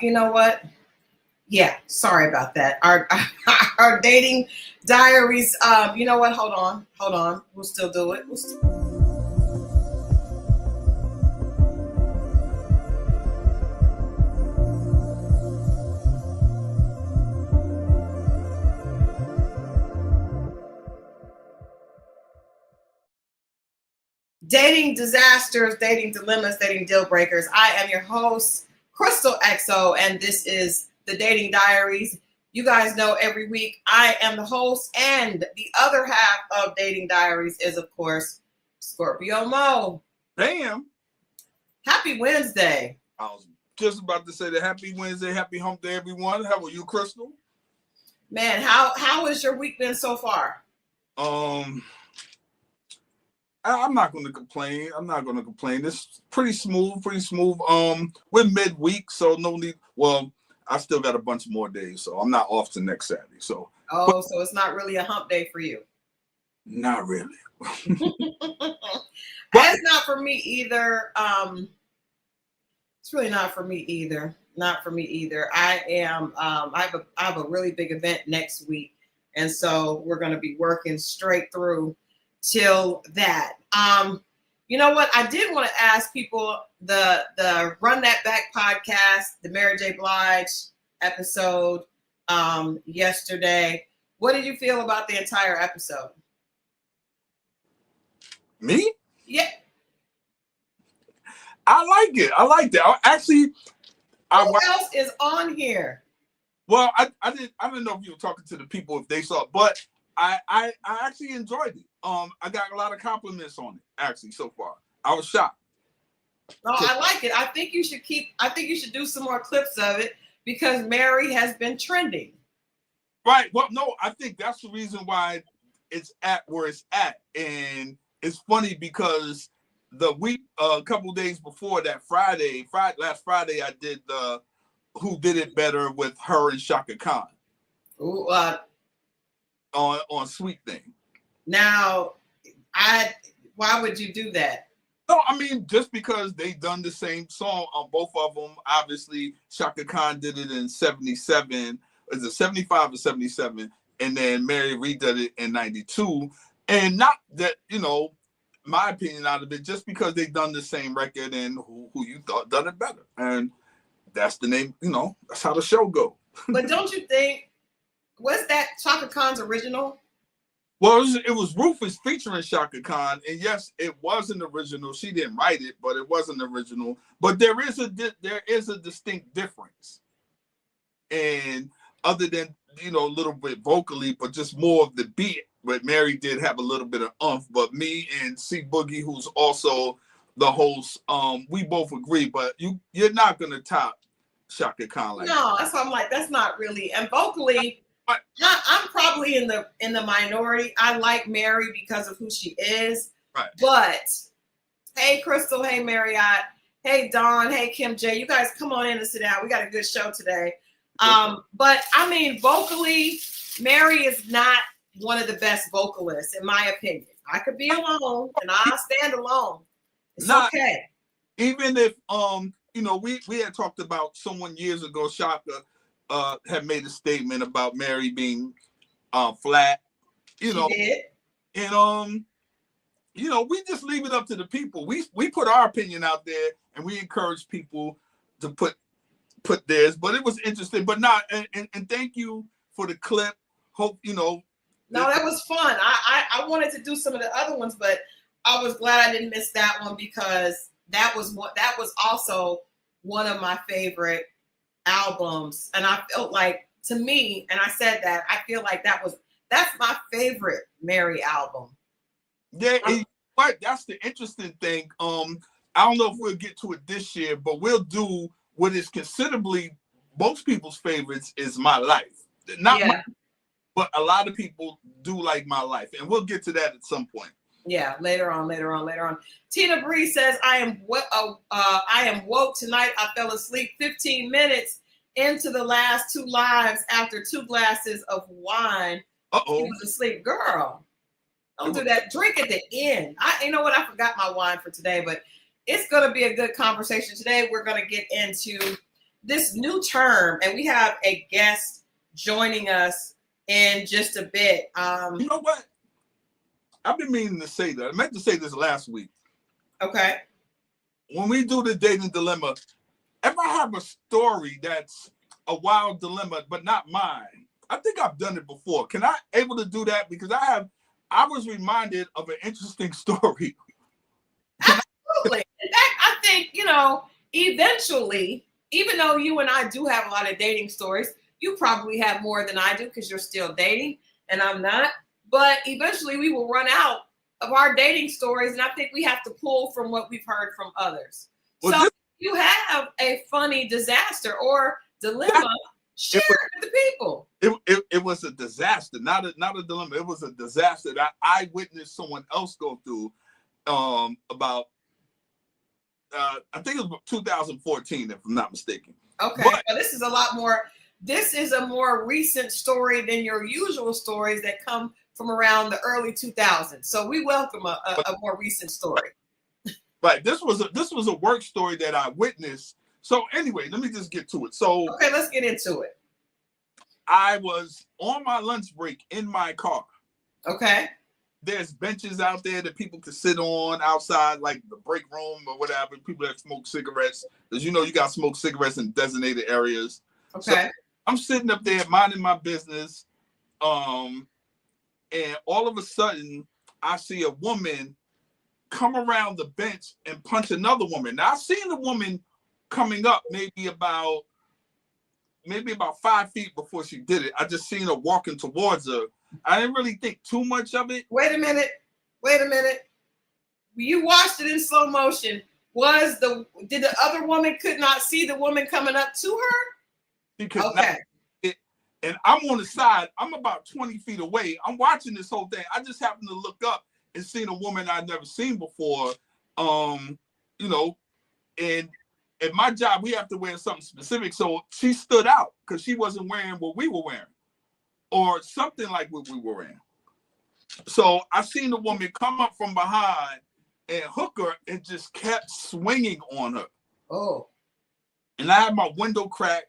You know what? Yeah, sorry about that. Our dating diaries. You know what? Hold on. We'll still do it. Dating disasters, dating dilemmas, dating deal breakers. I am your host, Crystal XO, and this is the Dating Diaries. You guys know every week I am the host, and the other half of Dating Diaries is, of course, Scorpio Mo. Damn. Happy Wednesday. I was just about to say the happy Wednesday, happy hump day, everyone. How are you, Crystal? Man, how has your week been so far? I'm not going to complain. It's pretty smooth. We're midweek, so no need. Well, I still got a bunch more days, so I'm not off to next Saturday. So. So it's not really a hump day for you. Not really. That's not for me either. It's really not for me either. Not for me either. I am. I have a really big event next week, and so we're going to be working straight through till that. You know what? I did want to ask people the Run That Back podcast, the Mary J. Blige episode yesterday. What did you feel about the entire episode? Me? Yeah. I like it. I like that. Actually, who else is on here? Well, I didn't know if you were talking to the people if they saw it, but I actually enjoyed it. I got a lot of compliments on it actually so far. I was shocked. No, I like it. I think you should do some more clips of it because Mary has been trending. Right. Well, no, I think that's the reason why it's at where it's at. And it's funny because the week, a couple days before that last Friday, I did the Who Did It Better with her and Shaka Khan. Ooh, on Sweet Thing. Now, why would you do that? No, I mean, just because they done the same song on both of them. Obviously, Shaka Khan did it in 77. Is it 75 or 77? And then Mary redid it in 92. And not that, my opinion out of it, just because they done the same record and who you thought done it better. And that's the name, that's how the show go. But don't you think, was that Shaka Khan's original? Well, it was Rufus featuring Shaka Khan, and yes, it was an original. She didn't write it, but it was an original. But there is a distinct difference, and other than a little bit vocally, but just more of the beat. But Mary did have a little bit of umph. But me and C Boogie, who's also the host, we both agree. But you're not gonna top Shaka Khan like no. That's why I'm like, that's not really. And vocally, I'm probably in the minority. I like Mary because of who she is. Right. But hey, Crystal. Hey, Marriott. Hey, Dawn. Hey, Kim J. You guys come on in and sit down. We got a good show today. But I mean, vocally, Mary is not one of the best vocalists, in my opinion. I could be alone, and I'll stand alone. It's okay. Even if we had talked about someone years ago, Shaka had made a statement about Mary being flat, She did. And we just leave it up to the people. We put our opinion out there, and we encourage people to put theirs. But it was interesting. But not and thank you for the clip. Hope No, that was fun. I wanted to do some of the other ones, but I was glad I didn't miss that one because that was also one of my favorite albums. And I felt like, to me, and I said that, I feel like that's my favorite Mary album. Yeah, but that's the interesting thing. I don't know if we'll get to it this year, but we'll do what is considerably most people's favorites is My Life. But a lot of people do like My Life, and we'll get to that at some point. Yeah, later on. Tina Bree says, I am woke tonight. I fell asleep 15 minutes into the last two lives after 2 glasses of wine. Uh-oh. He was asleep. Girl, don't do that. Drink at the end. You know what? I forgot my wine for today, but it's going to be a good conversation today. We're going to get into this new term, and we have a guest joining us in just a bit. You know what? I've been meaning to say that. I meant to say this last week. Okay. When we do the dating dilemma, if I have a story that's a wild dilemma, but not mine, I think I've done it before. Can I able to do that? Because I was reminded of an interesting story. Absolutely. In fact, I think, eventually, even though you and I do have a lot of dating stories, you probably have more than I do because you're still dating and I'm not. But eventually we will run out of our dating stories. And I think we have to pull from what we've heard from others. Well, So if you have a funny disaster or dilemma, share it with the people. It was a disaster, not a dilemma. It was a disaster that I witnessed someone else go through about I think it was 2014, if I'm not mistaken. Okay, but this is a lot more. This is a more recent story than your usual stories that come from around the early 2000s. So we welcome a more recent story. Right. This was a work story that I witnessed. So anyway, let me just get to it. So okay, let's get into it. I was on my lunch break in my car. Okay. There's benches out there that people can sit on outside, like the break room or whatever. People that smoke cigarettes, because you got to smoke cigarettes in designated areas. Okay. So I'm sitting up there minding my business, and all of a sudden I see a woman come around the bench and punch another woman. Now I seen the woman coming up maybe about 5 feet before she did it. I just seen her walking towards her. I didn't really think too much of it. Wait a minute. You watched it in slow motion. Did the other woman could not see the woman coming up to her? Because okay. And I'm on the side. I'm about 20 feet away. I'm watching this whole thing. I just happened to look up and seen a woman I'd never seen before. And at my job, we have to wear something specific. So she stood out because she wasn't wearing what we were wearing or something like what we were wearing. So I seen the woman come up from behind and hook her and just kept swinging on her. Oh. And I had my window cracked.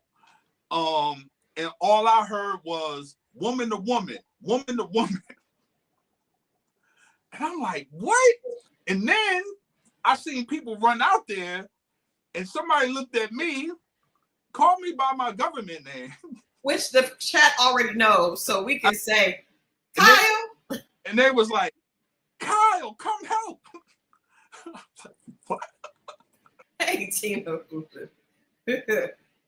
And all I heard was woman to woman, woman to woman. And I'm like, what? And then I seen people run out there and somebody looked at me, called me by my government name. Which the chat already knows, so we can say, Kyle. And they was like, Kyle, come help. What? Hey, Tina.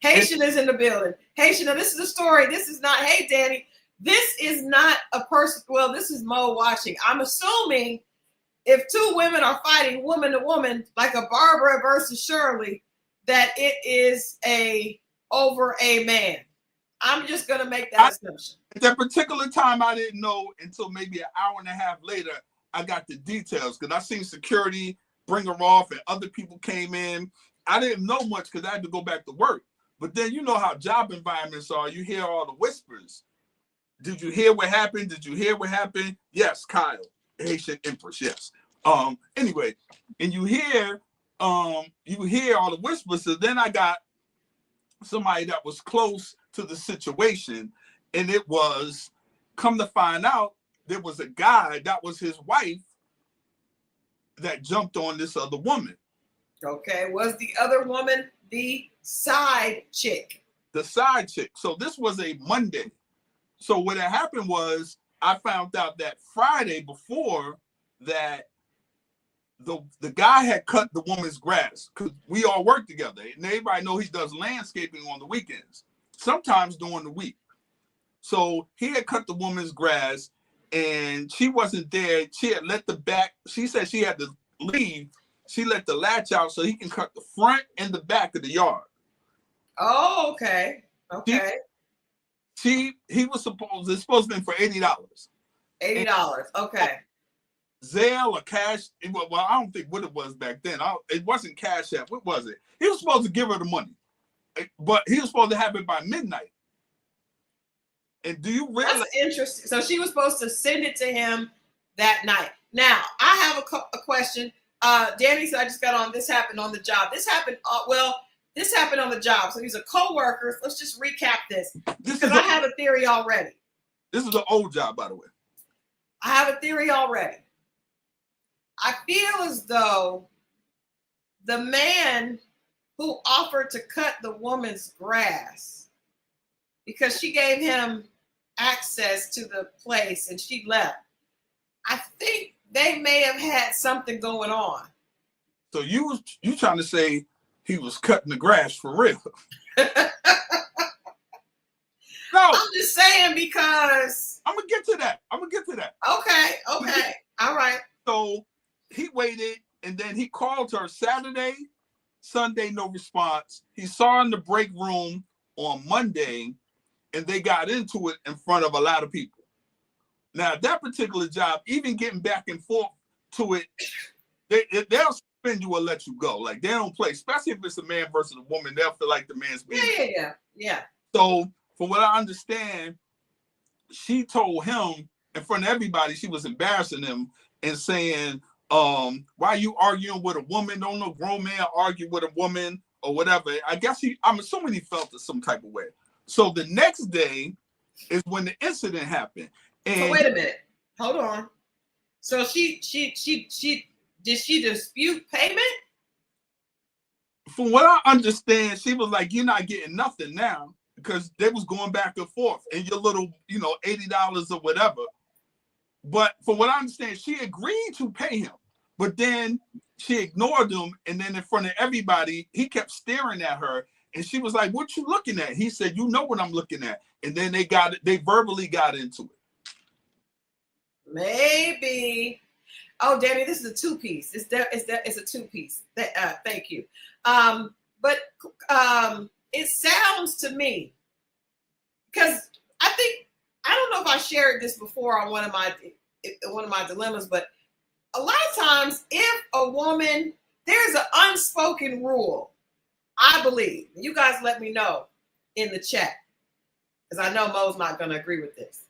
Haitian is in the building. Haitian, now this is a story. This is not, hey, Danny, this is not a person. Well, this is Mo watching. I'm assuming if two women are fighting woman to woman, like a Barbara versus Shirley, that it is over a man. I'm just going to make that assumption. At that particular time, I didn't know until maybe an hour and a half later, I got the details because I seen security bring her off and other people came in. I didn't know much because I had to go back to work. But then you know how job environments are. You hear all the whispers. Did you hear what happened? Did you hear what happened? Yes, Kyle, Haitian Empress, yes. Anyway, and you hear all the whispers. So then I got somebody that was close to the situation, and it was, come to find out, there was a guy that was his wife that jumped on this other woman. Okay, was the other woman the side chick? The side chick. So this was a Monday. So what had happened was I found out that Friday before that the guy had cut the woman's grass because we all work together. And everybody know he does landscaping on the weekends, sometimes during the week. So he had cut the woman's grass and she wasn't there. She had let she said she had to leave. She let the latch out so he can cut the front and the back of the yard. Oh, okay. Okay. It's supposed to be for $80. $80. Okay. Zelle or cash. Well, I don't think what it was back then. It wasn't Cash App. What was it? He was supposed to give her the money, but he was supposed to have it by midnight. And do you realize? That's interesting. So she was supposed to send it to him that night. Now, I have a question. Danny said, I just got on. This happened on the job. This happened. Well, This happened on the job. So these are co-workers. Let's just recap this. This Because I have a theory already. This is an old job, by the way. I have a theory already. I feel as though the man who offered to cut the woman's grass because she gave him access to the place and she left, I think they may have had something going on. So you trying to say he was cutting the grass for real? No, I'm just saying because I'm gonna get to that. Okay. All right. So he waited, and then he called her Saturday, Sunday, no response. He saw her in the break room on Monday, and they got into it in front of a lot of people. Now, that particular job, even getting back and forth to it, they'll suspend you or let you go. Like, they don't play, especially if it's a man versus a woman. They'll feel like the man's being. Yeah. So, from what I understand, she told him in front of everybody, she was embarrassing him and saying, why are you arguing with a woman? Don't no grown man argue with a woman or whatever. I guess I'm assuming he felt it some type of way. So the next day is when the incident happened. And so wait a minute. Hold on. So she did she dispute payment? From what I understand, she was like, you're not getting nothing now, because they was going back and forth and your little, $80 or whatever. But from what I understand, she agreed to pay him, but then she ignored him. And then in front of everybody, he kept staring at her. And she was like, what you looking at? He said, you know what I'm looking at. And then they verbally got into it. Maybe. Oh, Danny, this is a two-piece. It's a two-piece. Thank you. But it sounds to me, because I don't know if I shared this before on one of my dilemmas, but a lot of times if a woman, there's an unspoken rule, I believe. You guys let me know in the chat, because I know Mo's not going to agree with this.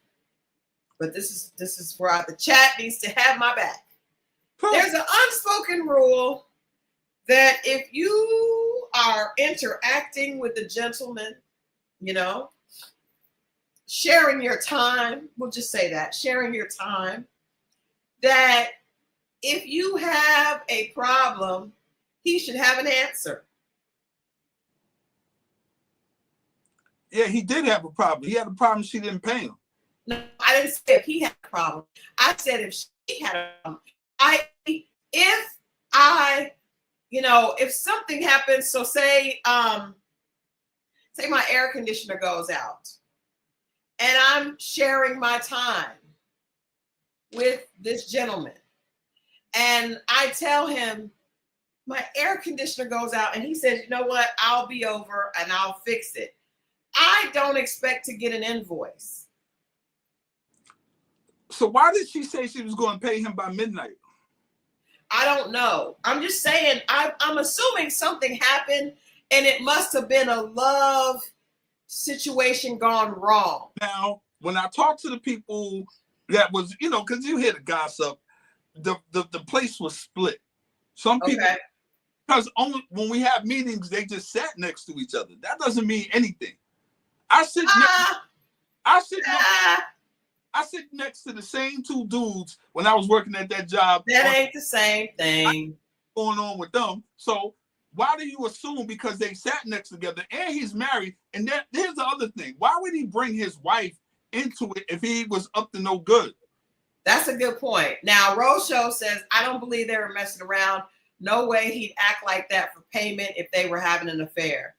But this is where the chat needs to have my back. There's an unspoken rule that if you are interacting with a gentleman, sharing your time, we'll just say that, sharing your time, that if you have a problem, he should have an answer. Yeah, he did have a problem. He had a problem she didn't pay him. No, I didn't say if he had a problem. I said if she had a problem. If something happens, so say my air conditioner goes out and I'm sharing my time with this gentleman and I tell him my air conditioner goes out and he says, you know what, I'll be over and I'll fix it. I don't expect to get an invoice. So why did she say she was going to pay him by midnight? I don't know. I'm just saying, I'm assuming something happened and it must have been a love situation gone wrong. Now, when I talk to the people that was, because you hear the gossip, the place was split. Some people, because only when we have meetings, they just sat next to each other. That doesn't mean anything. I sit next to the same two dudes when I was working at that job. That ain't the same thing going on with them. So why do you assume because they sat next together and he's married? And here's the other thing. Why would he bring his wife into it if he was up to no good? That's a good point. Now, Roadshow says, I don't believe they were messing around. No way he'd act like that for payment if they were having an affair.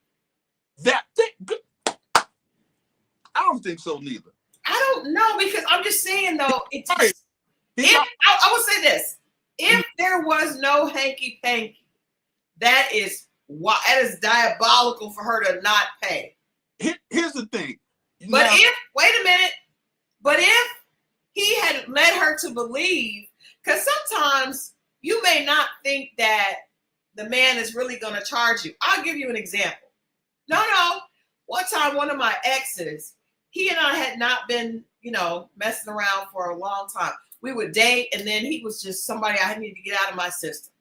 I don't think so neither. I don't know, because I'm just saying though, I will say this. If there was no hanky panky, that is diabolical for her to not pay. Here's the thing. But if he had led her to believe, because sometimes you may not think that the man is really going to charge you. I'll give you an example. No. One time, one of my exes, he and I had not been, messing around for a long time. We would date, and then he was just somebody I needed to get out of my system.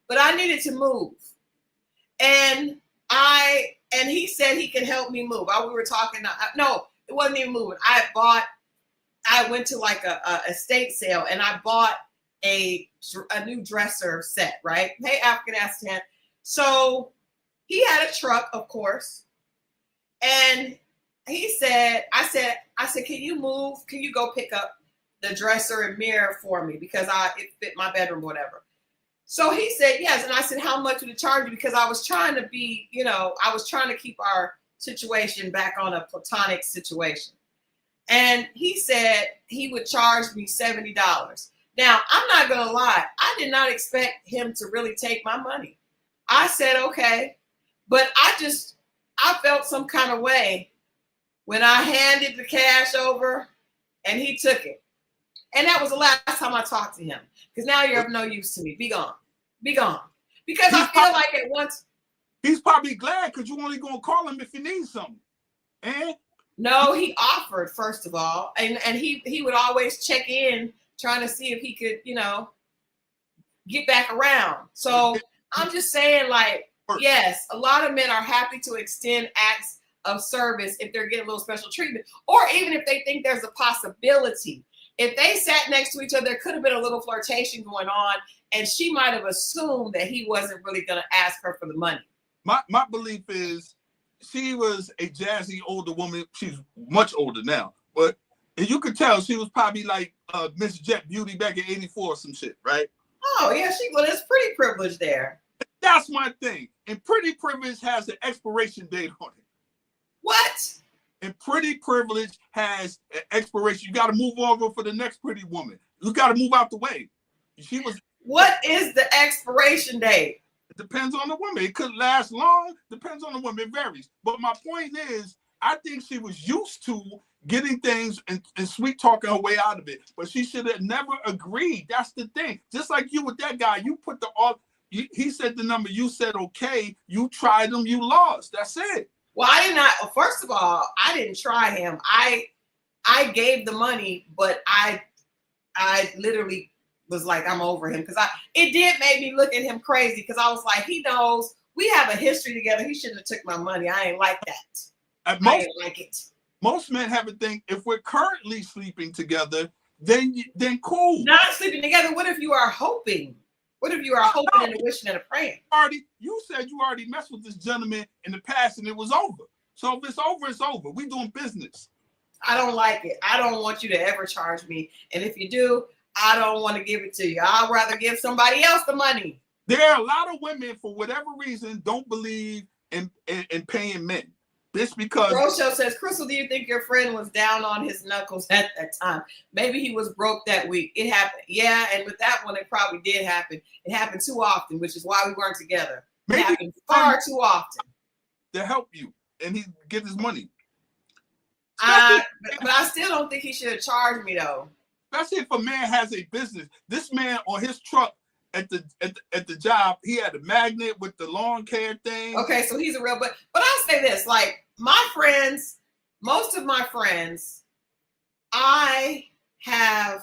But I needed to move. And and he said he could help me move. We were talking. No, it wasn't even moving. I went to like a estate sale and I bought a new dresser set, right? Hey, African accent. So he had a truck, of course. And he said, I said, can you move? Can you go pick up the dresser and mirror for me? Because it fit my bedroom, whatever. So he said, yes. And I said, how much would it charge you? Because I was trying to be, I was trying to keep our situation back on a platonic situation. And he said he would charge me $70. Now, I'm not going to lie. I did not expect him to really take my money. I said, okay. But I felt some kind of way when I handed the cash over and he took it. And that was the last time I talked to him. Because now you're of no use to me. Be gone. Be gone. Because I feel like at once. He's probably glad because you only going to call him if you need something. And no, he offered, first of all. And he would always check in trying to see if he could, get back around. So I'm just saying, like, yes, a lot of men are happy to extend acts of service if they're getting a little special treatment, or even if they think there's a possibility. If they sat next to each other, there could have been a little flirtation going on, and she might have assumed that he wasn't really going to ask her for the money. My belief is she was a jazzy older woman. She's much older now, but you could tell she was probably like Miss Jet Beauty back in '84 or some shit, right? Oh, yeah, there's pretty privilege there. That's my thing. And pretty privilege has an expiration date on it. What? And pretty privilege has an expiration. You got to move over for the next pretty woman. You got to move out the way. What is the expiration date? It depends on the woman. It could last long. Depends on the woman. It varies. But my point is, I think she was used to getting things and sweet talking her way out of it. But she should have never agreed. That's the thing. Just like you with that guy, you put the off. He said the number. You said okay. You tried him. You lost. That's it. Well, I did not. First of all, I didn't try him. I gave the money, but I literally was like, I'm over him, because it did make me look at him crazy, because I was like, he knows we have a history together. He shouldn't have took my money. I ain't like that. I ain't like it. Most men have a thing. If we're currently sleeping together, then cool. Not sleeping together. What if you are hoping? What if you are hoping and wishing and a praying? You said you already messed with this gentleman in the past and it was over. So if it's over, it's over. We doing business. I don't like it. I don't want you to ever charge me. And if you do, I don't want to give it to you. I'd rather give somebody else the money. There are a lot of women, for whatever reason, don't believe in paying men. This because Rochelle says, Crystal, do you think your friend was down on his knuckles at that time? Maybe he was broke that week. It happened. Yeah, and with that one, it probably did happen. It happened too often, which is why we weren't together. It happened far too often. To help you, and he get his money. But I still don't think he should have charged me, though. Especially if a man has a business. This man on his truck at the job, he had a magnet with the lawn care thing. Okay, so he's a real, but I'll say this, like, my friends, most of my friends, I write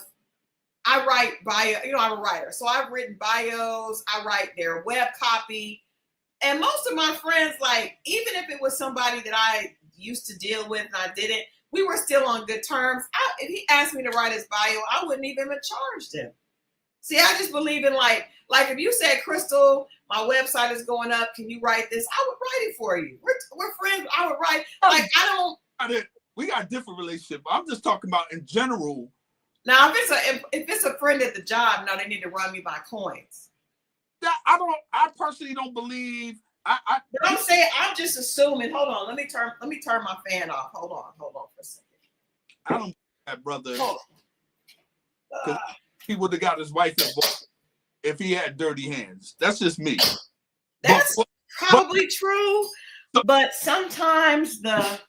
bio, I'm a writer. So I've written bios, I write their web copy. And most of my friends, like, even if it was somebody that I used to deal with and I didn't, we were still on good terms. If he asked me to write his bio, I wouldn't even have charged him. See, I just believe in like if you said, Crystal, my website is going up, can you write this? I would write it for you. We're friends. I would write. Like, we got a different relationship. I'm just talking about in general. Now, if it's a friend at the job, no, they need to run me my coins. I personally don't believe. But I'm saying, I'm just assuming. Hold on, let me turn my fan off. Hold on for a second. I don't that brother. Hold on. He would have got his wife involved if he had dirty hands. That's just me. That's probably true, but sometimes the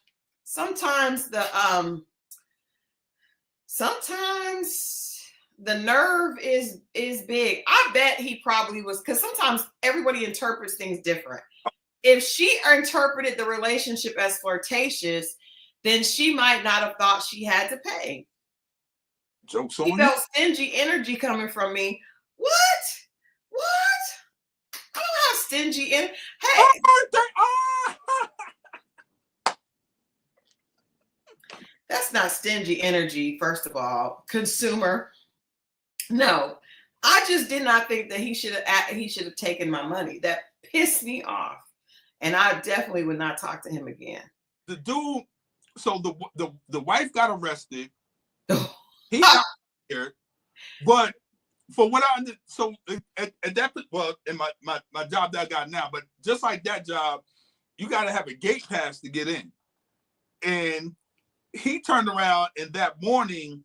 nerve is big. I bet he probably was, because sometimes everybody interprets things different. If she interpreted the relationship as flirtatious, then she might not have thought she had to pay. Jokes on you. You Felt stingy energy coming from me. What? I don't have stingy. And hey, that's not stingy energy. First of all, consumer. No, I just did not think that he should have taken my money. That pissed me off, and I definitely would not talk to him again. The dude, so the wife got arrested. He got scared, but for what I so at that, well, in my job that I got now, but just like that job, you got to have a gate pass to get in. And he turned around and that morning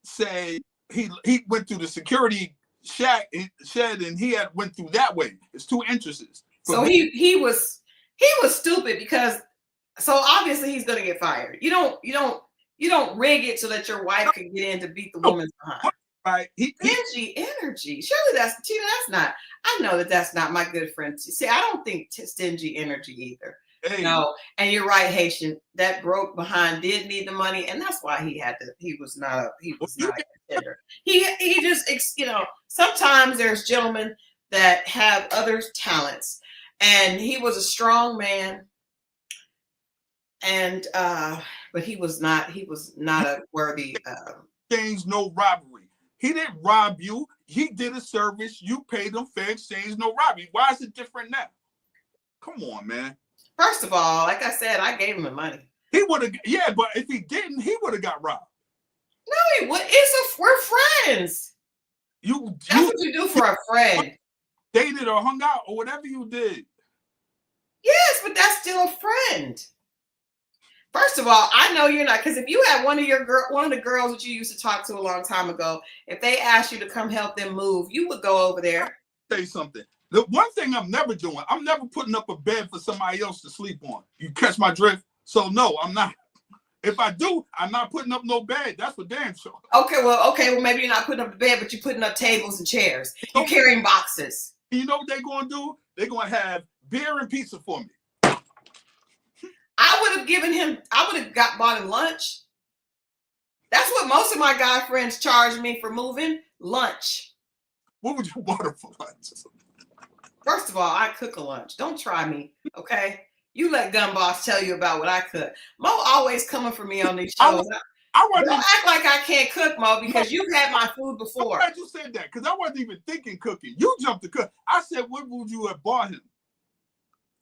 said he went through the security shed and he had went through that way. It's 2 entrances. So he was stupid because so obviously he's gonna get fired. You don't rig it so that your wife can get in to beat the woman behind. Right. Stingy energy. Surely that's Tina. That's not. I know that's not my good friend. See, I don't think stingy energy either. Hey. No, and you're right, Haitian. That broke behind did need the money, and that's why he had to. He was not a contender. He just sometimes there's gentlemen that have other talents, and he was a strong man, and but he was not a worthy. Exchange, no robbery. He didn't rob you. He did a service. You paid him fair exchange, no robbery. Why is it different now? Come on, man. First of all, like I said, I gave him the money. He would have, yeah, but if he didn't, he would have got robbed. No, he would. We're friends. That's what you do for a friend. Dated or hung out or whatever you did. Yes, but that's still a friend. First of all, I know you're not, because if you had one of the girls that you used to talk to a long time ago, if they asked you to come help them move, you would go over there. Say something. The one thing I'm never doing, I'm never putting up a bed for somebody else to sleep on. You catch my drift? So no, I'm not. If I do, I'm not putting up no bed. That's for damn sure. Okay, well, maybe you're not putting up the bed, but you're putting up tables and chairs. You're carrying boxes. You know what they're going to do? They're going to have beer and pizza for me. I would have bought him lunch. That's what most of my guy friends charge me for moving, lunch. What would you order for lunch? First of all, I cook a lunch. Don't try me, okay? You let Gun Boss tell you about what I cook. Mo always coming for me on these shows. Don't act like I can't cook, Mo, because you've had my food before. I'm glad you said that, because I wasn't even thinking cooking. You jumped to cook. I said, what would you have bought him?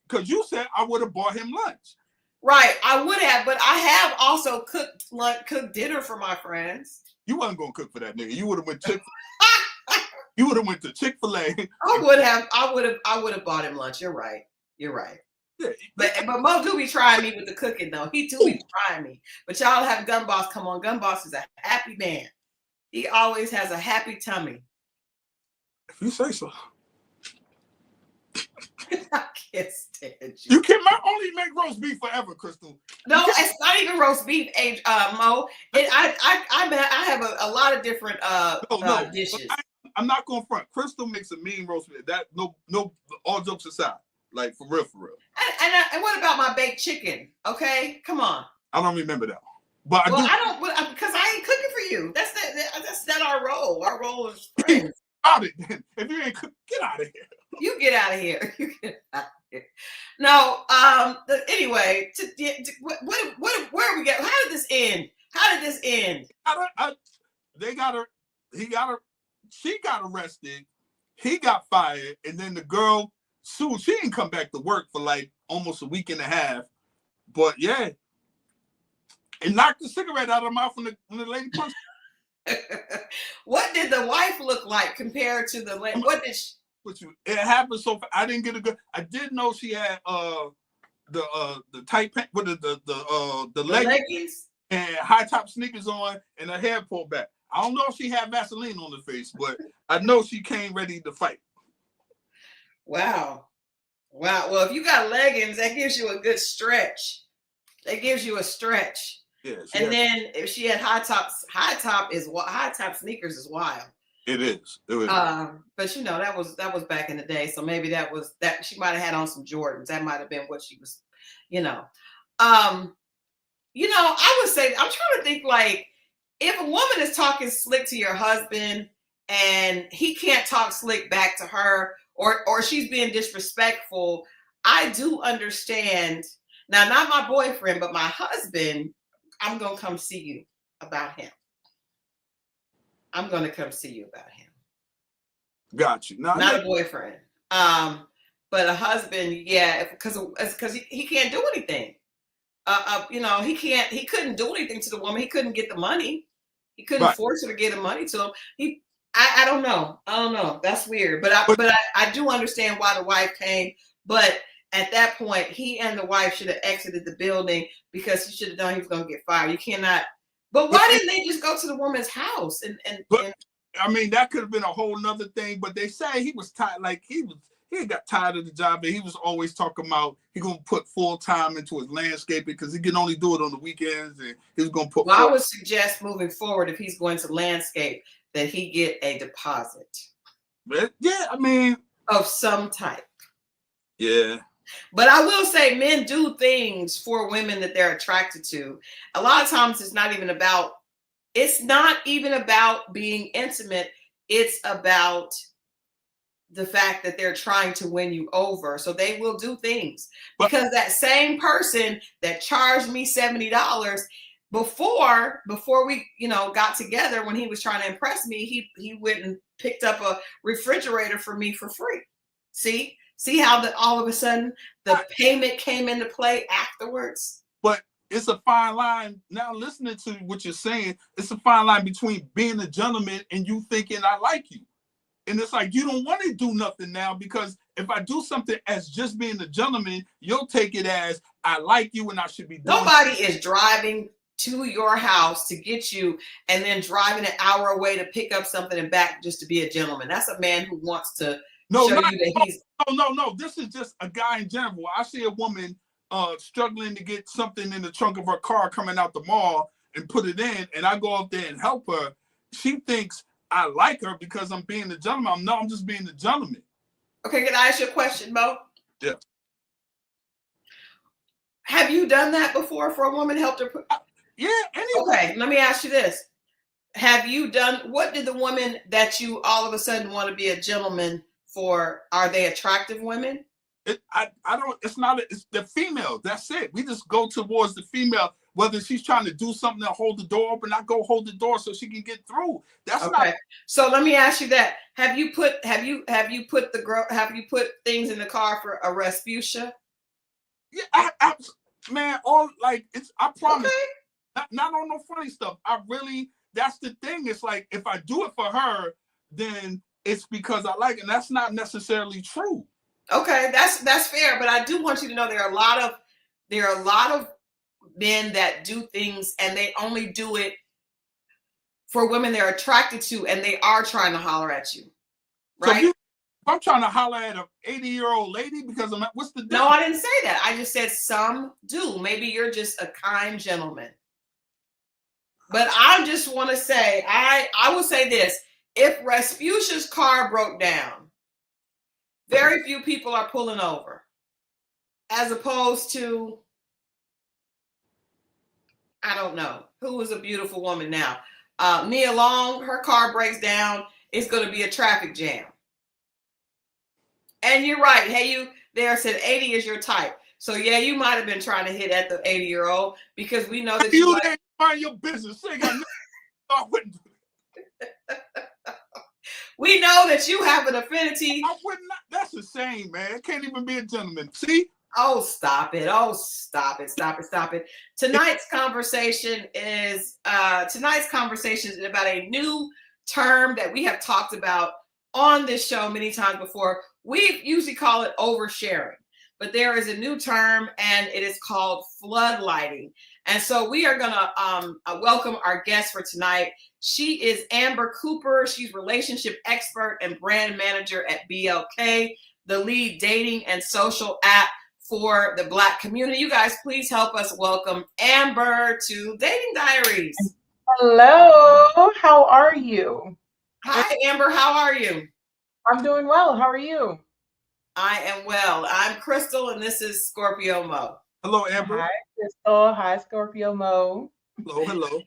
Because you said I would have bought him lunch. Right, I would have, but I have also cooked dinner for my friends. You wasn't gonna cook for that nigga. You would have went You would have went to Chick-fil-A. I would have bought him lunch. You're right. Yeah. But Mo do be trying me with the cooking though. He do be trying me. But y'all have Gun Boss come on. Gun Boss is a happy man. He always has a happy tummy. If you say so. I can't stand you. You can only make roast beef forever, Crystal. No, it's not even roast beef, Mo. I have a lot of different dishes. I'm not going front. Crystal makes a mean roast beef. That no, all jokes aside, like for real. And what about my baked chicken? Okay, come on. I don't remember that. But I don't because I ain't cooking for you. That's not our role. Our role is friends. Out it then. If you ain't cook, get out of here. You get out of here. No. Anyway, where we get? How did this end? They got her. He got her. She got arrested. He got fired, and then the girl sued. She didn't come back to work for like almost a week and a half. But yeah, and knocked the cigarette out of her mouth when the lady punched. What did the wife look like compared to the lady? What did she? It happened so fast. I didn't get a good. I did know she had the tight pants with the leggings and high top sneakers on and her hair pulled back. I don't know if she had Vaseline on the face, but I know she came ready to fight. Wow. Well, if you got leggings, that gives you a good stretch. Yeah, and then if she had high top sneakers is wild. It is. But that was back in the day, so maybe that she might have had on some Jordans. That might have been what she was, I would say I'm trying to think like if a woman is talking slick to your husband and he can't talk slick back to her, or she's being disrespectful, I do understand. Now, not my boyfriend, but my husband, I'm going to come see you about him. I'm going to come see you about him. Got you. Not a boyfriend. But a husband, yeah, because he can't do anything. You know, he couldn't do anything to the woman. He couldn't get the money. He couldn't force her to get the money to him. I don't know. I don't know. That's weird. But I do understand why the wife came. But at that point, he and the wife should have exited the building, because he should have known he was going to get fired. You cannot. But why didn't they just go to the woman's house and I mean, that could have been a whole nother thing. But they say he was tired. Like he got tired of the job, and he was always talking about he gonna put full time into his landscaping because he can only do it on the weekends, and he was gonna put. Well, I would suggest moving forward, if he's going to landscape, that he get a deposit. Yeah, I mean, of some type. Yeah. But I will say, men do things for women that they're attracted to. A lot of times, it's not even about being intimate. It's about the fact that they're trying to win you over. So they will do things, because that same person that charged me $70 before we, got together, when he was trying to impress me, he went and picked up a refrigerator for me for free. See how that all of a sudden the payment came into play afterwards? But it's a fine line. Now, listening to what you're saying, it's a fine line between being a gentleman and you thinking I like you. And it's like, you don't want to do nothing now, because if I do something as just being a gentleman, you'll take it as I like you and I should be doing. Nobody is driving to your house to get you and then driving an hour away to pick up something and back just to be a gentleman. That's a man who wants to show you that he's... No. This is just a guy in general. I see a woman struggling to get something in the trunk of her car coming out the mall and put it in, and I go up there and help her. She thinks I like her because I'm being a gentleman. I'm just being a gentleman. Okay, can I ask you a question, Mo? Yeah. Have you done that before for a woman? Helped her? Yeah. Anyway. Okay, let me ask you this. What did the women that you all of a sudden want to be a gentleman for, are they attractive women? It's the female. That's it. We just go towards the female. Whether she's trying to do something to hold the door open, I go hold the door so she can get through. That's okay. Not. So let me ask you that. Have you put things in the car for a Respucia? Yeah, man. I promise. Okay. Not on no funny stuff. That's the thing. It's like, if I do it for her, then it's because I like it. And that's not necessarily true. Okay, that's fair. But I do want you to know there are a lot of men that do things and they only do it for women they're attracted to, and they are trying to holler at you, right? So if I'm trying to holler at an 80-year-old lady because what's the difference? No, I didn't say that. I just said some do. Maybe you're just a kind gentleman. But I just want to say, I will say this. If Respucia's car broke down, very few people are pulling over, as opposed to, I don't know, who is a beautiful woman now? Nia Long, her car breaks down, it's going to be a traffic jam. And you're right. Hey, you there said 80 is your type. So yeah, you might have been trying to hit at the 80-year-old, because we know that you didn't mind your business. I wouldn't do it. We know that you have an affinity. I would not. That's the same, man. I can't even be a gentleman. See? Oh, stop it. Oh, stop it. Stop it. Stop it. Tonight's conversation is about a new term that we have talked about on this show many times before. We usually call it oversharing, but there is a new term, and it is called floodlighting. And so we are going to welcome our guest for tonight. She is Amber Cooper. She's relationship expert and brand manager at BLK, the lead dating and social app for the Black community. You guys, please help us welcome Amber to Dating Diaries. Hello, how are you? Hi, Amber. How are you? I'm doing well. How are you? I am well. I'm Crystal, and this is Scorpio Mo. Hello, Amber. Hi, Crystal. Hi, Scorpio Mo. Hello.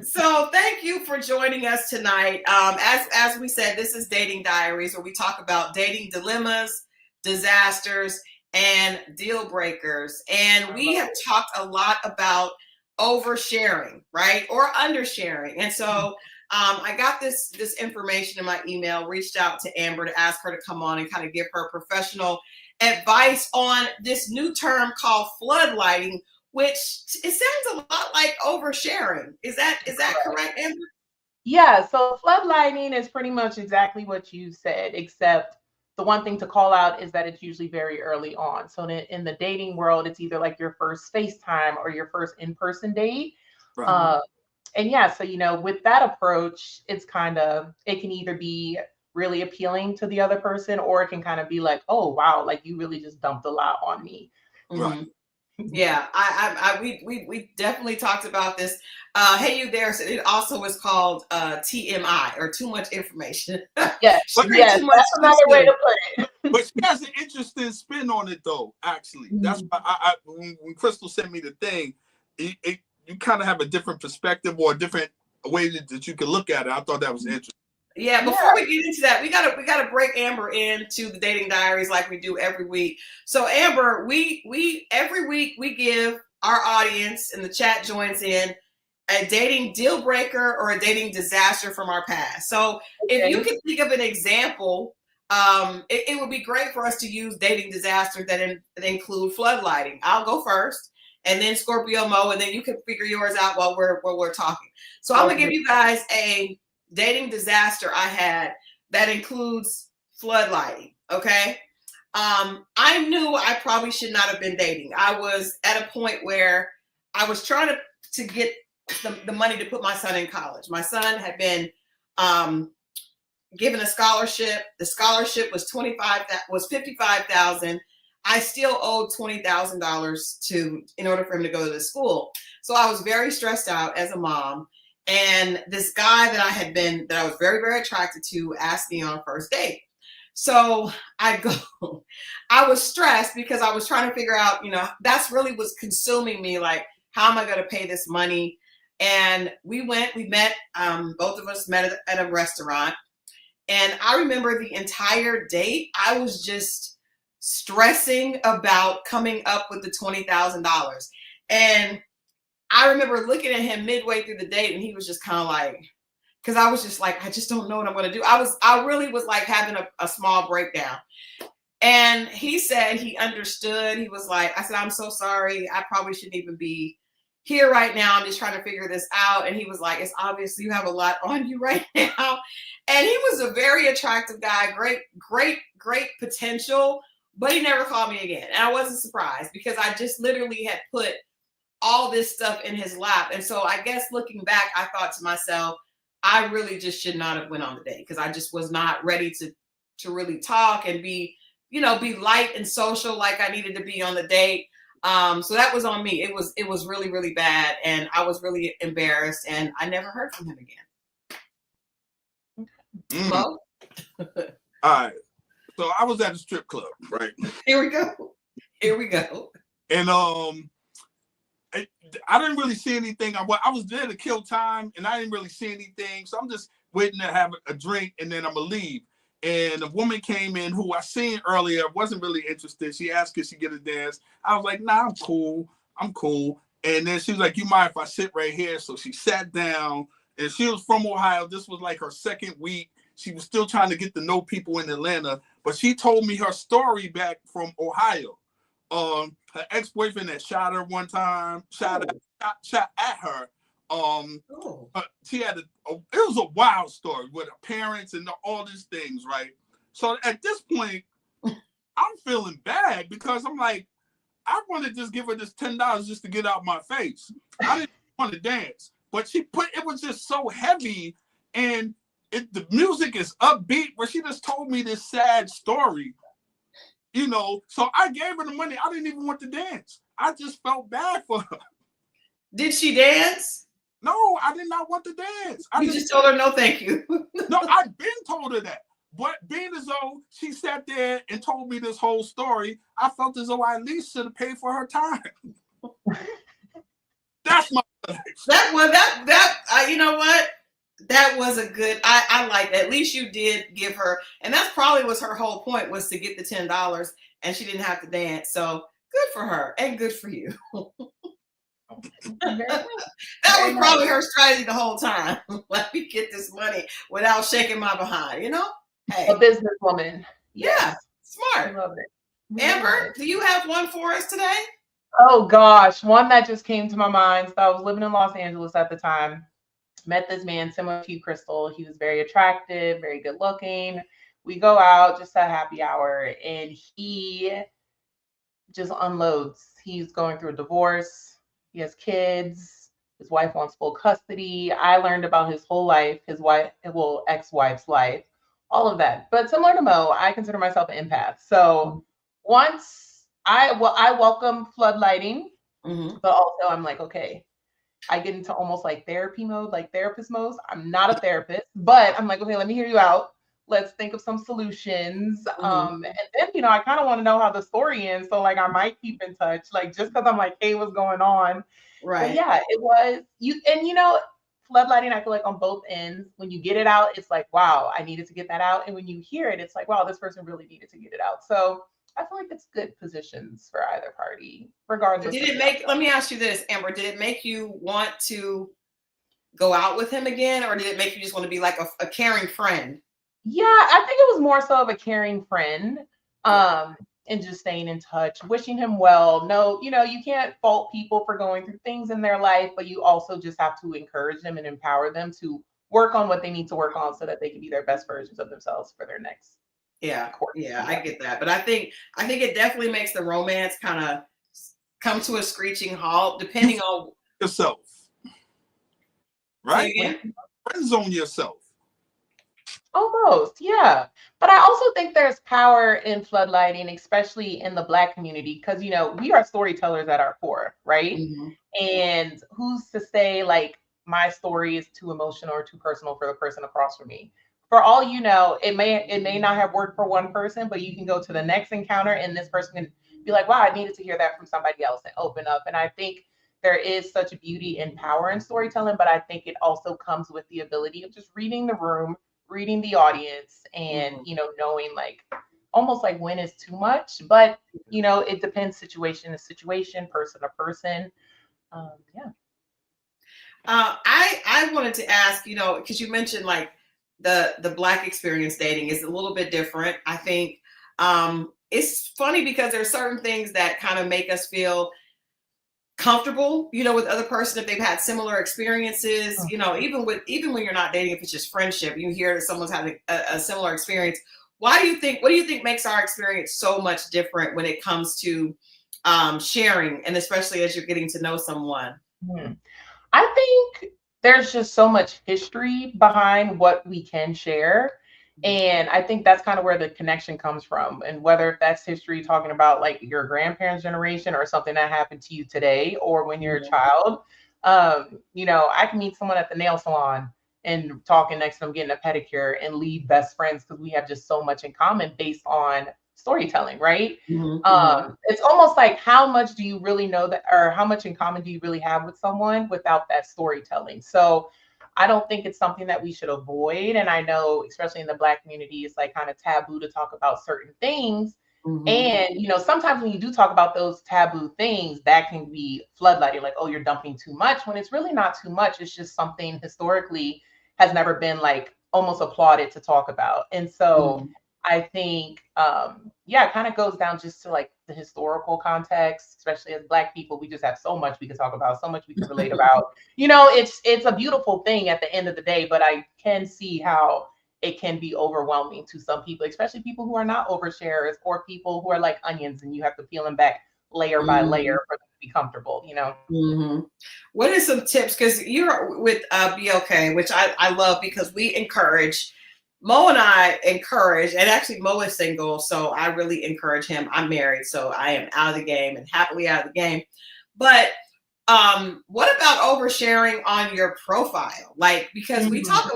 So thank you for joining us tonight. As we said, this is Dating Diaries, where we talk about dating dilemmas, disasters, and deal breakers. And we have talked a lot about oversharing, right, or undersharing. And so I got this information in my email, reached out to Amber to ask her to come on and kind of give her professional advice on this new term called floodlighting, which it sounds a lot like oversharing. Is that correct, Amber? Yeah, so floodlighting is pretty much exactly what you said, except the one thing to call out is that it's usually very early on. So in the dating world, it's either like your first FaceTime or your first in-person date. Right. And yeah, so with that approach, it can either be really appealing to the other person, or it can kind of be like, oh wow, like you really just dumped a lot on me. Right. Yeah, we definitely talked about this. Hey, you there? So it also is called TMI, or too much information. Yes, yes, that's another way to put it. But she has an interesting spin on it, though. Actually, that's why when Crystal sent me the thing, you kind of have a different perspective or a different way that you can look at it. I thought that was interesting. Yeah, before we get into that, we gotta break Amber into the Dating Diaries like we do every week. So Amber, we every week we give our audience, and the chat joins in, a dating deal breaker or a dating disaster from our past. So if you can think of an example, it would be great for us to use dating disasters that include floodlighting. I'll go first, and then Scorpio Mo, and then you can figure yours out while we're talking. So I'm gonna give you guys a dating disaster I had that includes floodlighting. Okay. I knew I probably should not have been dating. I was at a point where I was trying to get the money to put my son in college. My son had been given a scholarship. The scholarship was $55,000. I still owed $20,000 in order for him to go to the school. So I was very stressed out as a mom. And this guy that I was very, very attracted to asked me on a first date. So I was stressed because I was trying to figure out, that's really was consuming me. Like, how am I going to pay this money? And we met, both of us met at a restaurant. And I remember the entire date, I was just stressing about coming up with the $20,000. And I remember looking at him midway through the date, and he was just kind of like, because I was just like, I just don't know what I'm going to do. I really was like having a small breakdown. And he said he understood. He was like, I said, I'm so sorry. I probably shouldn't even be here right now. I'm just trying to figure this out. And he was like, it's obvious you have a lot on you right now. And he was a very attractive guy, great potential, but he never called me again. And I wasn't surprised because I just literally had put all this stuff in his lap. And so I guess looking back, I thought to myself, I really just should not have went on the date because I just was not ready to really talk and be light and social like I needed to be on the date. So that was on me. It was really, really bad. And I was really embarrassed, and I never heard from him again. All right. So I was at a strip club, right? Here we go. And I didn't really see anything. I was there to kill time, and I didn't really see anything. So I'm just waiting to have a drink, and then I'm going to leave. And a woman came in who I seen earlier, wasn't really interested. She asked, could she get a dance? I was like, nah, I'm cool. And then she was like, you mind if I sit right here? So she sat down, and she was from Ohio. This was like her second week. She was still trying to get to know people in Atlanta, but she told me her story back from Ohio. Her ex-boyfriend had shot her one time, shot at her. She had it was a wild story with her parents and all these things, right? So at this point, I'm feeling bad because I'm like, I want to just give her this $10 just to get out my face. I didn't want to dance, but it was just so heavy, and the music is upbeat, but she just told me this sad story. So I gave her the money. I didn't even want to dance. I just felt bad for her. Did she dance? No, I did not want to dance. You just told her no, thank you. No, I've been told her that. But being as though she sat there and told me this whole story, I felt as though I at least should have paid for her time. That's my You know what? That was a good. I like that. At least you did give her, and that's probably was her whole point, was to get the $10, and she didn't have to dance. So good for her, and good for you. That was probably her strategy the whole time. Let me get this money without shaking my behind. You know, hey, A businesswoman. Yeah, smart. I love it. Amber, do you have one for us today? Oh gosh, one that just came to my mind. So I was living in Los Angeles at the time. Met this man similar to you, Crystal. He was very attractive, very good looking. We go out just at happy hour, and he just unloads. He's going through a divorce. He has kids. His wife wants full custody. I learned about his whole life, his wife, well, ex-wife's life, all of that. But similar to Mo, I consider myself an empath. So once I welcome floodlighting, but also I'm like, okay, I get into almost like therapy mode, like therapist mode. I'm not a therapist, but I'm like, okay, let me hear you out. Let's think of some solutions. And then, I kind of want to know how the story ends. So like I might keep in touch, like just because I'm like, hey, what's going on? Right. But yeah, it was you. And floodlighting, I feel like on both ends, when you get it out, it's like, wow, I needed to get that out. And when you hear it, it's like, wow, this person really needed to get it out. So I feel like it's good positions for either party, regardless. Let me ask you this, Amber, did it make you want to go out with him again, or did it make you just want to be like a caring friend? Yeah, I think it was more so of a caring friend, and just staying in touch, wishing him well. No, you can't fault people for going through things in their life, but you also just have to encourage them and empower them to work on what they need to work on so that they can be their best versions of themselves for their next. Yeah, I get that. But I think it definitely makes the romance kind of come to a screeching halt, depending on yourself. Right? Friend zone yourself. Almost, yeah. But I also think there's power in floodlighting, especially in the Black community, because we are storytellers at our core, right? And who's to say like my story is too emotional or too personal for the person across from me? For all you know, it may not have worked for one person, but you can go to the next encounter and this person can be like, wow, I needed to hear that from somebody else, and open up. And I think there is such beauty and power in storytelling, but I think it also comes with the ability of just reading the room, reading the audience, and knowing like almost like when is too much. But it depends situation to situation, person to person. I wanted to ask, because you mentioned like the Black experience dating is a little bit different. I think it's funny because there's certain things that kind of make us feel comfortable, with other person if they've had similar experiences. Even when you're not dating, if it's just friendship, you hear that someone's having a similar experience. What do you think makes our experience so much different when it comes to sharing, and especially as you're getting to know someone? I think there's just so much history behind what we can share. And I think that's kind of where the connection comes from. And whether that's history talking about like your grandparents' generation or something that happened to you today or when you're a child, I can meet someone at the nail salon and talking next to them, getting a pedicure, and leave best friends because we have just so much in common based on storytelling, right? It's almost like how much do you really know that, or how much in common do you really have with someone without that storytelling? So I don't think it's something that we should avoid. And I know, especially in the Black community, it's like kind of taboo to talk about certain things. And sometimes when you do talk about those taboo things, that can be floodlighting, like, oh, you're dumping too much, when it's really not too much. It's just something historically has never been like almost applauded to talk about. And so I think, it kind of goes down just to like the historical context, especially as Black people, we just have so much we can talk about, so much we can relate about. It's a beautiful thing at the end of the day, but I can see how it can be overwhelming to some people, especially people who are not oversharers or people who are like onions and you have to peel them back layer by layer for them to be comfortable, What are some tips? Because you're with BLK, which I love because we encourage. Mo and I encourage, and actually Mo is single, so I really encourage him. I'm married, so I am out of the game and happily out of the game. But what about oversharing on your profile? Like, because we've talked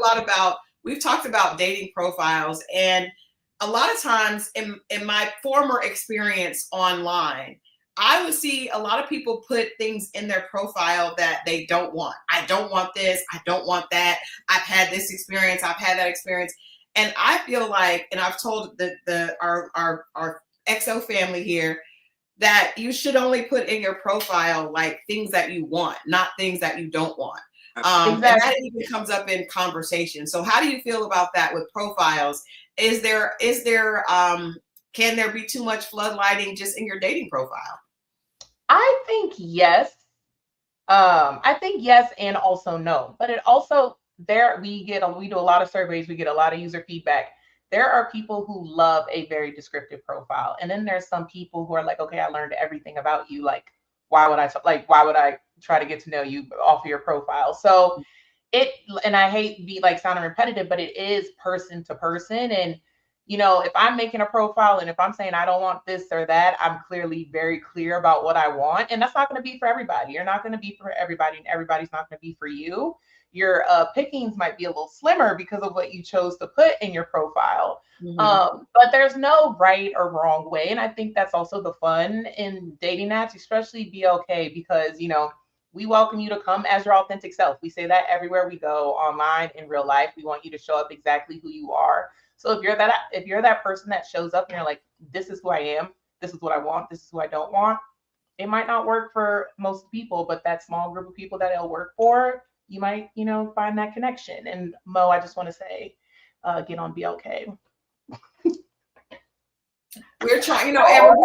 about dating profiles, and a lot of times in my former experience online, I would see a lot of people put things in their profile that they don't want. I don't want this. I don't want that. I've had this experience. I've had that experience. And I feel like, and I've told our XO family here that you should only put in your profile like things that you want, not things that you don't want. And that even comes up in conversation. So how do you feel about that with profiles? Is there can there be too much floodlighting just in your dating profile? I think yes. I think yes and also no. But it also we do a lot of surveys, we get a lot of user feedback. There are people who love a very descriptive profile. And then there's some people who are like, okay, I learned everything about you. Like, why would I try to get to know you off of your profile? So and I hate be like sounding repetitive, but it is person to person. And if I'm making a profile and if I'm saying I don't want this or that, I'm clearly very clear about what I want. And that's not going to be for everybody. You're not going to be for everybody, and everybody's not going to be for you. Your pickings might be a little slimmer because of what you chose to put in your profile. But there's no right or wrong way. And I think that's also the fun in dating apps, especially BLK, because, we welcome you to come as your authentic self. We say that everywhere we go, online, in real life. We want you to show up exactly who you are. So if you're that person that shows up and you're like, this is who I am, this is what I want, this is who I don't want, it might not work for most people, but that small group of people that it'll work for, you might, find that connection. And Mo, I just want to say, get on BLK. We're trying, Amber,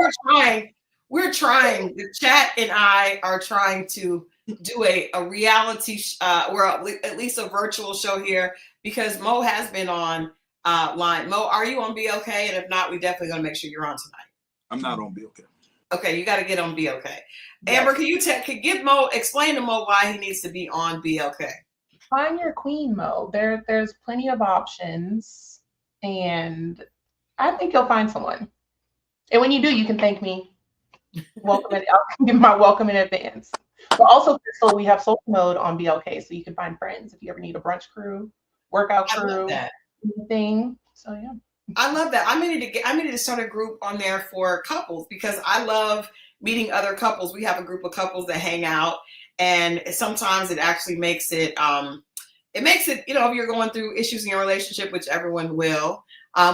we're trying. The chat and I are trying to do a reality or at least a virtual show here, because Mo has been on line. Mo, are you on BLK? And if not, we definitely gonna make sure you're on tonight. I'm not on BLK. Okay, you got to get on BLK. Amber, can you explain to Mo why he needs to be on BLK? Find your queen, Mo. There's plenty of options, and I think you'll find someone. And when you do, you can thank me. I'll give my welcome in advance. But also, Crystal, we have social mode on BLK, so you can find friends if you ever need a brunch crew, workout crew, anything. So yeah. I love that. I needed to start a group on there for couples, because I love meeting other couples. We have a group of couples that hang out, and sometimes it actually makes it if you're going through issues in your relationship, which everyone will,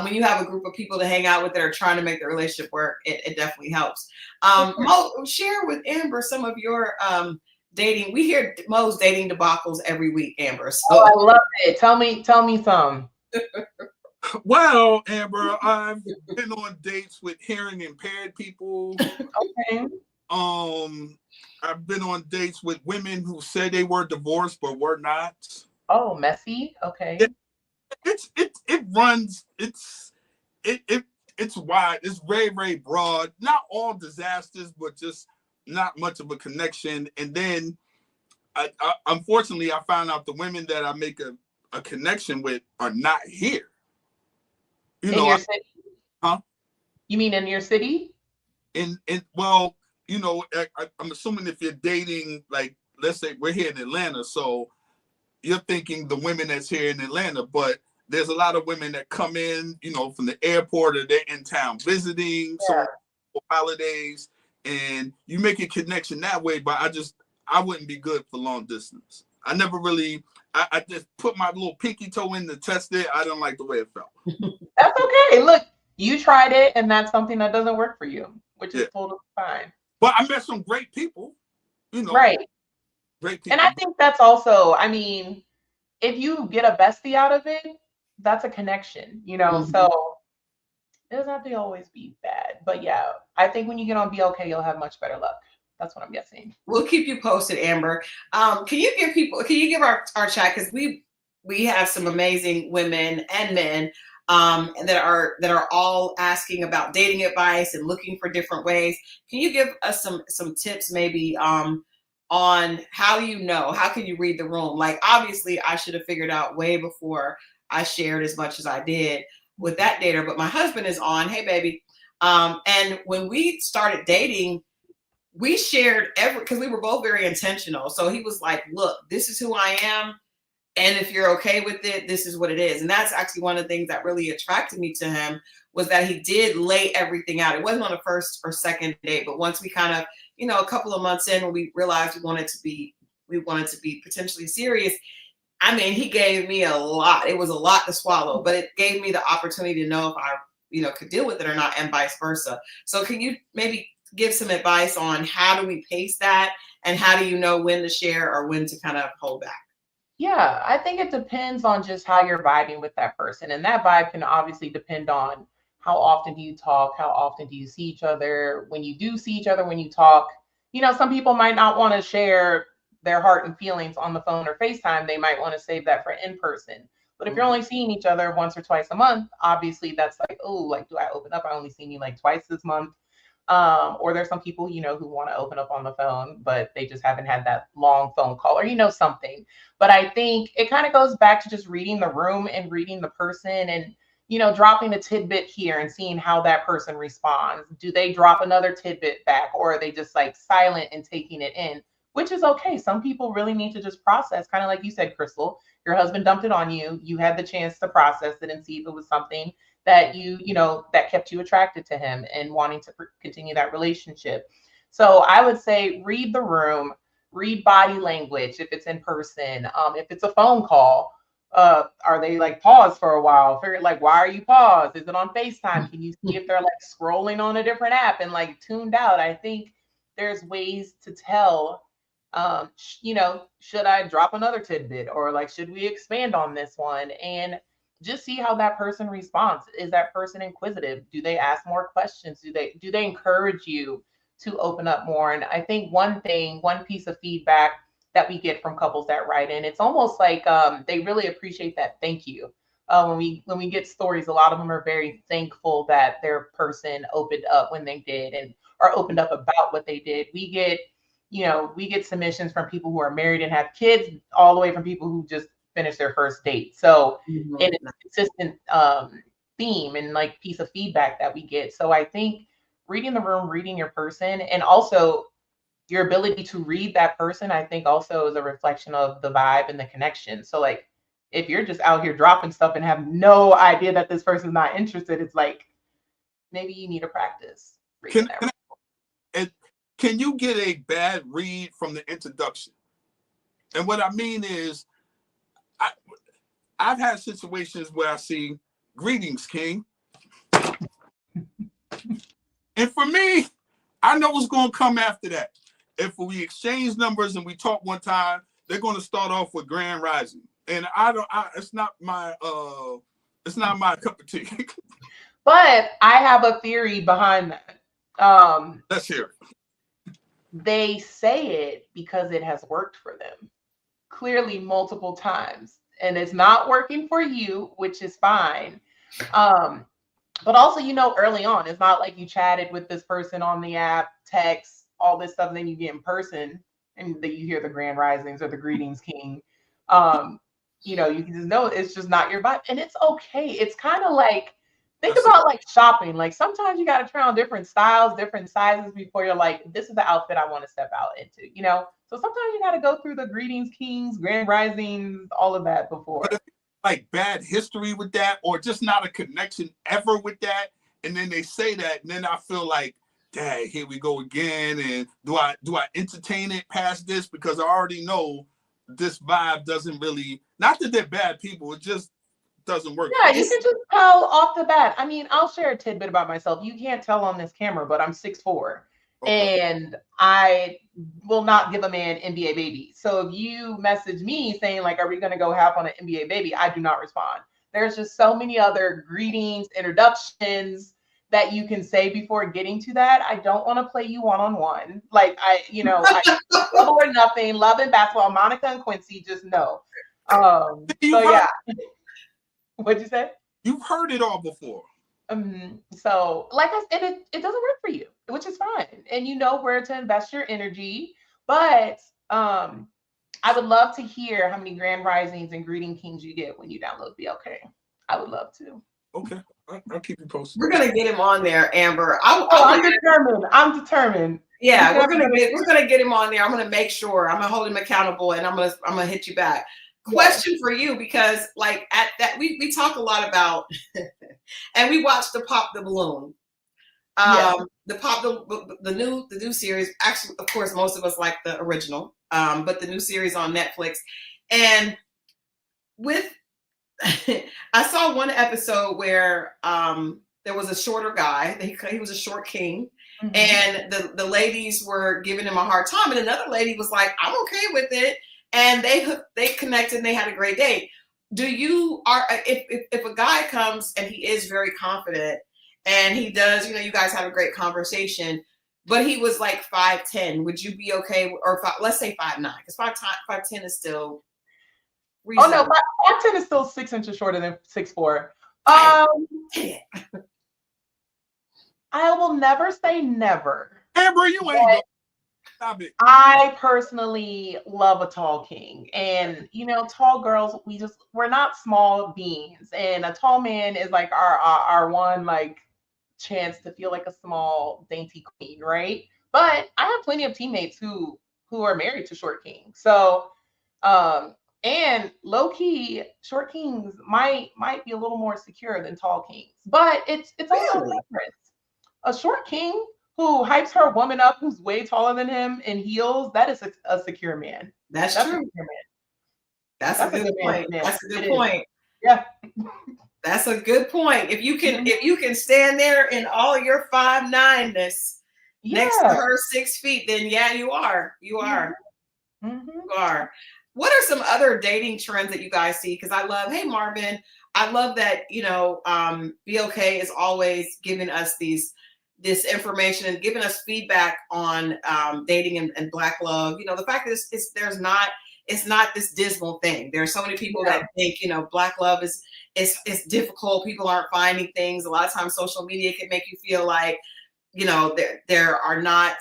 when you have a group of people to hang out with that are trying to make the relationship work, it definitely helps. Mo, share with Amber some of your dating. We hear Mo's dating debacles every week, Amber. So. Oh, I love it. Tell me some. Well, Amber, I've been on dates with hearing impaired people. Okay. I've been on dates with women who said they were divorced but were not. Oh, messy. Okay. It runs. It's wide. It's very, very broad. Not all disasters, but just not much of a connection. And then, unfortunately, I found out the women that I make a connection with are not here. In your city? Huh? You mean in your city? Well, I'm assuming if you're dating, like, let's say we're here in Atlanta, so you're thinking the women that's here in Atlanta, but there's a lot of women that come in, from the airport, or they're in town visiting, so for holidays, and you make a connection that way. But I wouldn't be good for long distance. I never really. I just put my little pinky toe in to test it. I don't like the way it felt. That's okay. Look, you tried it, and that's something that doesn't work for you, which is totally fine. But I met some great people, Right. Great people. And I think that's also, if you get a bestie out of it, that's a connection, so it doesn't have to always be bad. But yeah, I think when you get on BLK, you'll have much better luck. That's what I'm guessing. We'll keep you posted, Amber. Can you give our chat, because we have some amazing women and men that are all asking about dating advice and looking for different ways. Can you give us some tips maybe on how can you read the room? Like, obviously I should have figured out way before I shared as much as I did with that dater, but my husband is on. Hey, baby. And when we started dating, we shared because we were both very intentional. So he was like, look, this is who I am. And if you're okay with it, this is what it is. And that's actually one of the things that really attracted me to him, was that he did lay everything out. It wasn't on the first or second date, but once we kind of, a couple of months in, when we realized we wanted to be potentially serious, I mean, he gave me a lot. It was a lot to swallow, but it gave me the opportunity to know if I, could deal with it or not, and vice versa. So can you maybe give some advice on how do we pace that, and how do you know when to share or when to kind of hold back? Yeah, I think it depends on just how you're vibing with that person. And that vibe can obviously depend on how often do you talk, how often do you see each other, when you do see each other, when you talk. Some people might not want to share their heart and feelings on the phone or FaceTime. They might want to save that for in person. But if you're only seeing each other once or twice a month, obviously that's like, oh, like, do I open up? I only seen you like twice this month. Or there's some people, who want to open up on the phone, but they just haven't had that long phone call, or, something. But I think it kind of goes back to just reading the room and reading the person, and, dropping a tidbit here and seeing how that person responds. Do they drop another tidbit back, or are they just like silent and taking it in, which is okay. Some people really need to just process, kind of like you said, Crystal, your husband dumped it on you. You had the chance to process it and see if it was something that that kept you attracted to him and wanting to continue that relationship. So I would say read the room, read body language if it's in person. If it's a phone call, are they like paused for a while? Figure like, why are you paused? Is it on FaceTime? Can you see if they're like scrolling on a different app and like tuned out? I think there's ways to tell. Should I drop another tidbit, or like, should we expand on this one? And just see how that person responds. Is that person inquisitive? Do they ask more questions? Do they encourage you to open up more? And I think one piece of feedback that we get from couples that write in, it's almost like they really appreciate that thank you. When we get stories, a lot of them are very thankful that their person opened up when they did, and or opened up about what they did. We get submissions from people who are married and have kids, all the way from people who just finished their first date. So and it's a consistent theme and like piece of feedback that we get. So I think reading the room, reading your person, and also your ability to read that person, I think also is a reflection of the vibe and the connection. So like, if you're just out here dropping stuff and have no idea that this person's not interested, it's like, maybe you need to practice reading that. Can you get a bad read from the introduction? And what I mean is, I've had situations where I see greetings, King. And for me, I know what's going to come after that. If we exchange numbers and we talk one time, they're going to start off with Grand Rising. And it's not my cup of tea. But I have a theory behind that. Let's hear it. They say it because it has worked for them, clearly multiple times, and it's not working for you, which is fine. But also, early on, it's not like you chatted with this person on the app, text, all this stuff, and then you get in person and then you hear the Grand Risings or the Greetings King. You can just know it's just not your vibe, and it's okay. It's kind of like, think about like shopping. Like sometimes you got to try on different styles, different sizes before you're like, this is the outfit I want to step out into, So sometimes you got to go through the Greetings Kings, Grand Risings, all of that before. But like bad history with that, or just not a connection ever with that, and then they say that, and then I feel like, dang, here we go again. And do I entertain it past this, because I already know this vibe doesn't really, not that they're bad people, it just doesn't work. Yeah, you can just tell off the bat. I mean, I'll share a tidbit about myself. You can't tell on this camera, but I'm 6'4", and I will not give a man NBA baby. So if you message me saying like, are we going to go half on an NBA baby? I do not respond. There's just so many other greetings, introductions that you can say before getting to that. I don't want to play you one-on-one. Like I love or nothing, love and basketball, Monica and Quincy, just no. So yeah. What'd you say? You've heard it all before. So like I said, it doesn't work for you, which is fine. And you know where to invest your energy. But I would love to hear how many Grand Risings and Greeting Kings you get when you download BLK. I would love to. Okay. I'll keep you posted. We're gonna get him on there, Amber. I'm determined. I'm determined. Yeah, we're gonna get him on there. I'm gonna make sure. I'm gonna hold him accountable, and I'm gonna hit you back. question for you, because like at that we talk a lot about and we watched the Pop the Balloon. The new series. Actually, of course, most of us like the original, but the new series on Netflix. And with I saw one episode where there was a shorter guy. He was a short king, and the ladies were giving him a hard time, and another lady was like, "I'm okay with it," and they connected and they had a great day. If a guy comes and he is very confident and he does, you guys have a great conversation, but he was like 5'10", would you be okay? Or let's say 5'9", because 5'10" is still reasonable. Oh no, 5'10" is still 6 inches shorter than 6'4". I will never say never. Amber, you ain't stop it. I personally love a tall king, and tall girls, we're not small beings, and a tall man is like our one like chance to feel like a small dainty queen, right? But I have plenty of teammates who are married to short kings. So and low key, short kings might be a little more secure than tall kings, but it's all about preference. A short king who hypes her woman up who's way taller than him in heels, that is a secure man. That's true. That's a good point. That's a good point. Yeah. That's a good point. If you can stand there in all your 5'9"ness next to her 6 feet, then yeah, you are. You are. You are. What are some other dating trends that you guys see? Because I love, hey Marvin, I love that BLK is always giving us this information and giving us feedback on dating and Black love. The fact that it's not this dismal thing. There are so many people that think Black love is difficult. People aren't finding things. A lot of times social media can make you feel like there are not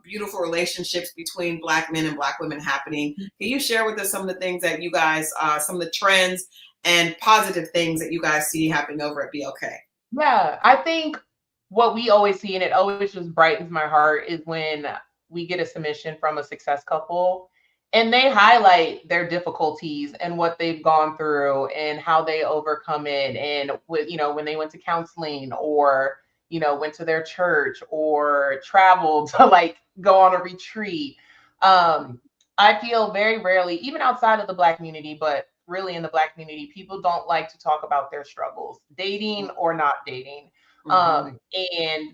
beautiful relationships between Black men and Black women happening. Can you share with us some of the things that you guys, some of the trends and positive things that you guys see happening over at BLK? Yeah, I think what we always see, and it always just brightens my heart, is when we get a submission from a success couple and they highlight their difficulties and what they've gone through and how they overcome it. And when they went to counseling or went to their church or traveled to like go on a retreat. I feel very rarely, even outside of the Black community, but really in the Black community, people don't like to talk about their struggles, dating or not dating. And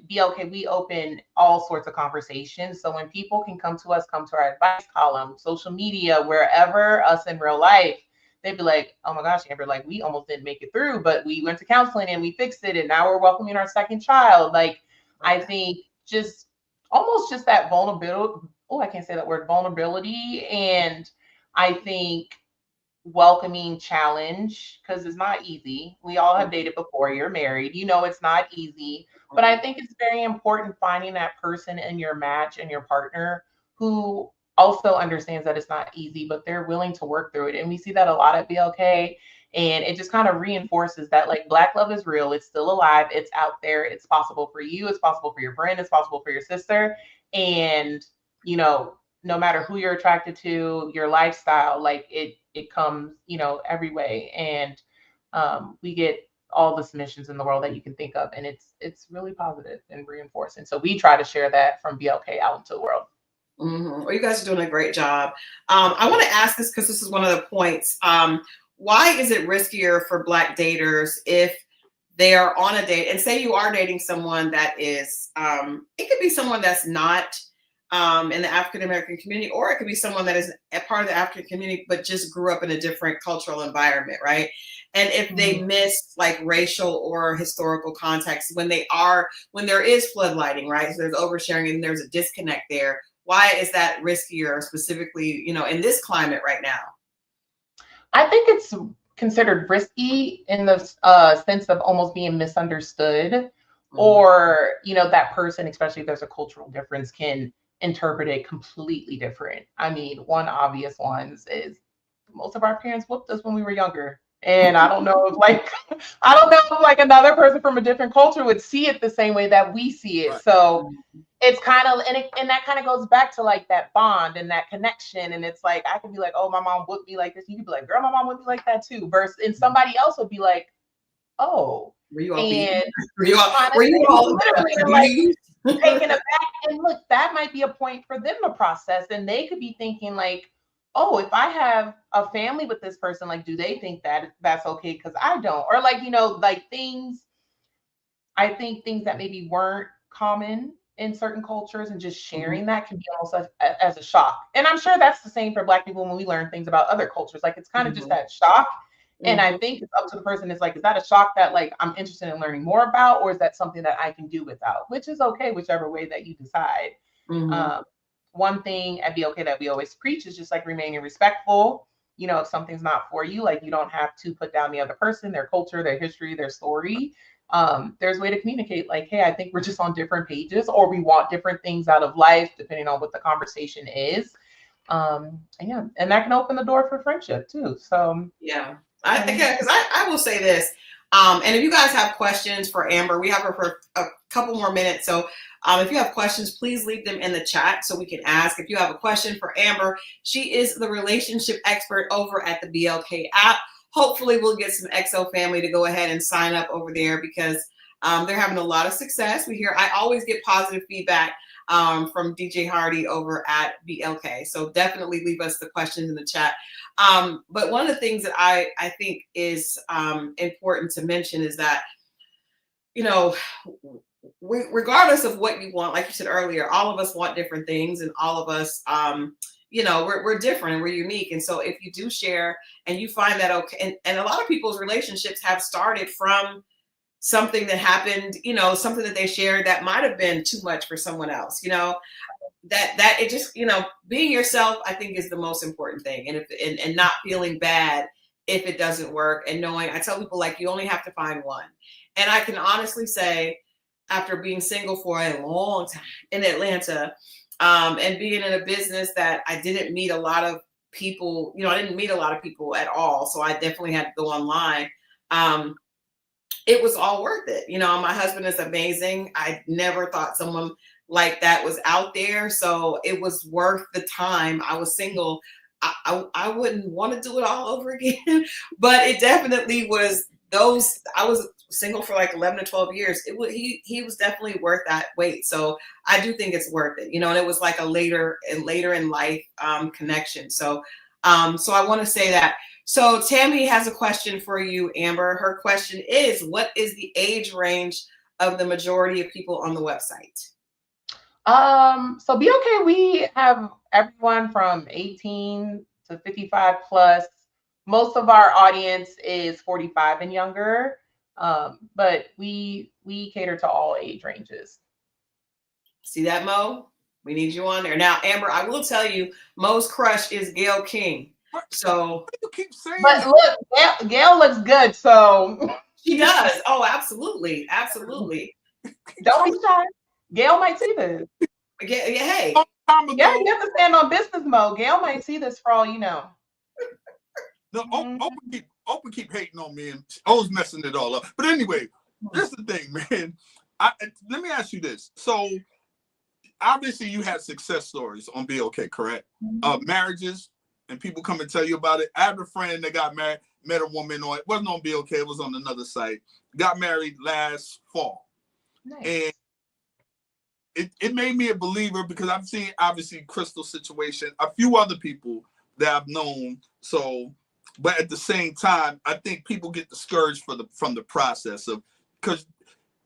BLK, we open all sorts of conversations. So when people can come to our advice column, social media, wherever, us in real life, they'd be like, oh my gosh, Amber, like we almost didn't make it through, but we went to counseling and we fixed it. And now we're welcoming our second child. Like, I think just that vulnerability. Oh, I can't say that word, vulnerability. And I think welcoming challenge, because it's not easy. We all have dated before. You're married, it's not easy, but I think it's very important finding that person in your match and your partner who also understands that it's not easy, but they're willing to work through it. And we see that a lot at BLK, and it just kind of reinforces that like Black love is real. It's still alive. It's out there. It's possible for you. It's possible for your friend. It's possible for your sister. And no matter who you're attracted to, your lifestyle, like it comes, every way. And we get all the submissions in the world that you can think of. And it's really positive and reinforcing. So we try to share that from BLK out into the world. Well, you guys are doing a great job. I want to ask this because this is one of the points. Why is it riskier for Black daters if they are on a date, and say you are dating someone that is, it could be someone that's not in the African-American community, or it could be someone that is a part of the African community, but just grew up in a different cultural environment, right? And if they miss like racial or historical context when there is floodlighting, right? So there's oversharing and there's a disconnect there. Why is that riskier, specifically, in this climate right now? I think it's considered risky in the sense of almost being misunderstood, or that person, especially if there's a cultural difference, can interpret it completely different. I mean, one obvious one is most of our parents whooped us when we were younger, and I don't know if another person from a different culture would see it the same way that we see it. So it's kind of, and that kind of goes back to like that bond and that connection. And it's like, I could be like, oh, my mom would be like this. You could be like, girl, my mom would be like that too. Versus, and somebody else would be like, oh, Were you all and were you all like taken aback? And look, that might be a point for them to process. And they could be thinking like, oh, if I have a family with this person, like, do they think that that's okay? Because I don't. Or like, like things, I think things that maybe weren't common in certain cultures and just sharing that can be almost as a shock. And I'm sure that's the same for Black people when we learn things about other cultures. Like it's kind of just that shock. And I think it's up to the person. It's like, is that a shock that like I'm interested in learning more about, or is that something that I can do without? Which is okay, whichever way that you decide. One thing at BLK that we always preach is just like remaining respectful. If something's not for you, like you don't have to put down the other person, their culture, their history, their story. There's a way to communicate like, hey, I think we're just on different pages, or we want different things out of life, depending on what the conversation is. And that can open the door for friendship too. So yeah. Because I will say this, and if you guys have questions for Amber, we have her for a couple more minutes. So if you have questions, please leave them in the chat so we can ask. If you have a question for Amber, she is the relationship expert over at the BLK app. Hopefully we'll get some XO family to go ahead and sign up over there because they're having a lot of success. I always get positive feedback from DJ Hardy over at BLK. So definitely leave us the questions in the chat. But one of the things that I think is important to mention is that, regardless of what you want, like you said earlier, all of us want different things, and all of us, we're different and we're unique. And so if you do share and you find that okay, and a lot of people's relationships have started from something that happened, something that they shared that might have been too much for someone else, that it just, being yourself, I think is the most important thing. And not feeling bad if it doesn't work, and knowing, I tell people like, you only have to find one. And I can honestly say, after being single for a long time in Atlanta, and being in a business that I didn't meet a lot of people, I didn't meet a lot of people at all. So I definitely had to go online. It was all worth it. My husband is amazing. I never thought someone like that was out there. So it was worth the time. I was single. I wouldn't want to do it all over again, but it definitely was I was single for like 11 to 12 years. He was definitely worth that wait. So I do think it's worth it, and it was like a later in life connection. So I want to say that. So Tammy has a question for you, Amber. Her question is, what is the age range of the majority of people on the website? So BLK, we have everyone from 18 to 55 plus. Most of our audience is 45 and younger, but we cater to all age ranges. See that, Mo? We need you on there. Now, Amber, I will tell you, Mo's crush is Gail King. So you keep saying but look, Gail looks good, so she does. Oh, absolutely. Absolutely. Don't be shy. Gail might see this. Yeah, hey. Yeah, you have to stand on business, Mo. Gail might see this for all you know. No, Open keep hating on me, and I was messing it all up. But anyway, this is the thing, man. Let me ask you this. So obviously you had success stories on BLK, correct? Marriages, and people come and tell you about it. I have a friend that got married, met a woman on, it wasn't on BLK, it was on another site, got married last fall. Nice. And it made me a believer because I've seen, obviously, Crystal's situation, a few other people that I've known. So, but at the same time, I think people get discouraged from the process of, because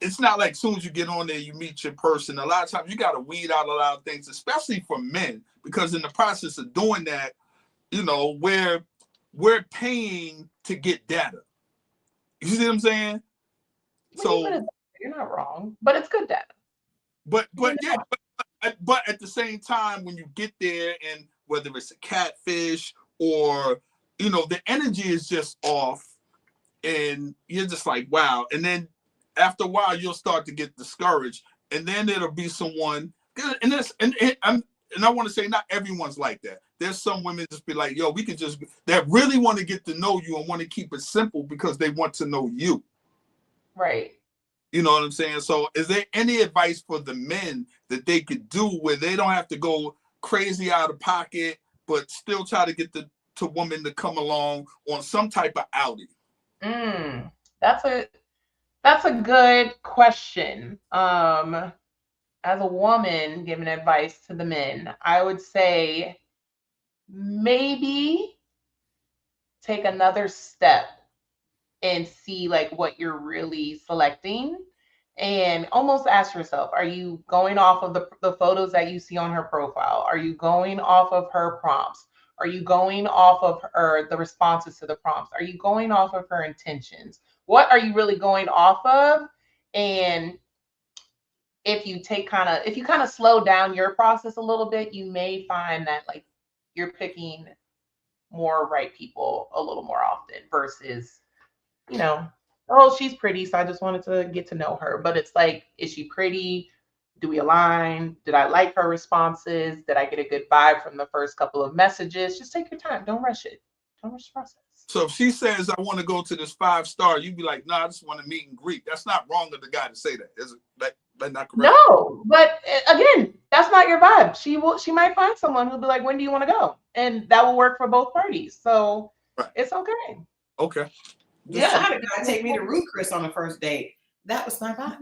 it's not like as soon as you get on there, you meet your person. A lot of times you got to weed out a lot of things, especially for men, because in the process of doing that, we're paying to get data. You see what I'm saying? So you're not wrong, but it's good data. But at the same time, when you get there, and whether it's a catfish or the energy is just off, and you're just like, wow. And then after a while, you'll start to get discouraged, and then it'll be someone. And I want to say not everyone's like that. There's some women just be like, yo, we could just, that really want to get to know you and want to keep it simple because they want to know you. Right. You know what I'm saying? So is there any advice for the men that they could do where they don't have to go crazy out of pocket, but still try to get the woman to come along on some type of outing? That's a good question. As a woman giving advice to the men, I would say maybe take another step and see like what you're really selecting, and almost ask yourself, are you going off of the photos that you see on her profile? Are you going off of her prompts? Are you going off of her the responses to the prompts? Are you going off of her intentions? What are you really going off of? And if you kind of slow down your process a little bit, you may find that like you're picking more right people a little more often versus, you know, oh, she's pretty, so I just wanted to get to know her. But it's like, is she pretty? Do we align? Did I like her responses? Did I get a good vibe from the first couple of messages? Just take your time. Don't rush it. Don't rush the process. So if she says, I want to go to this 5-star, you'd be like, nah, I just want to meet and greet. That's not wrong of the guy to say that. Is it that not correct? No, but again, that's not your vibe. She might find someone who'll be like, when do you want to go? And that will work for both parties. So right. It's okay. Okay. Yeah, I had a guy take me to Ruth Chris on the first date. That was my vibe.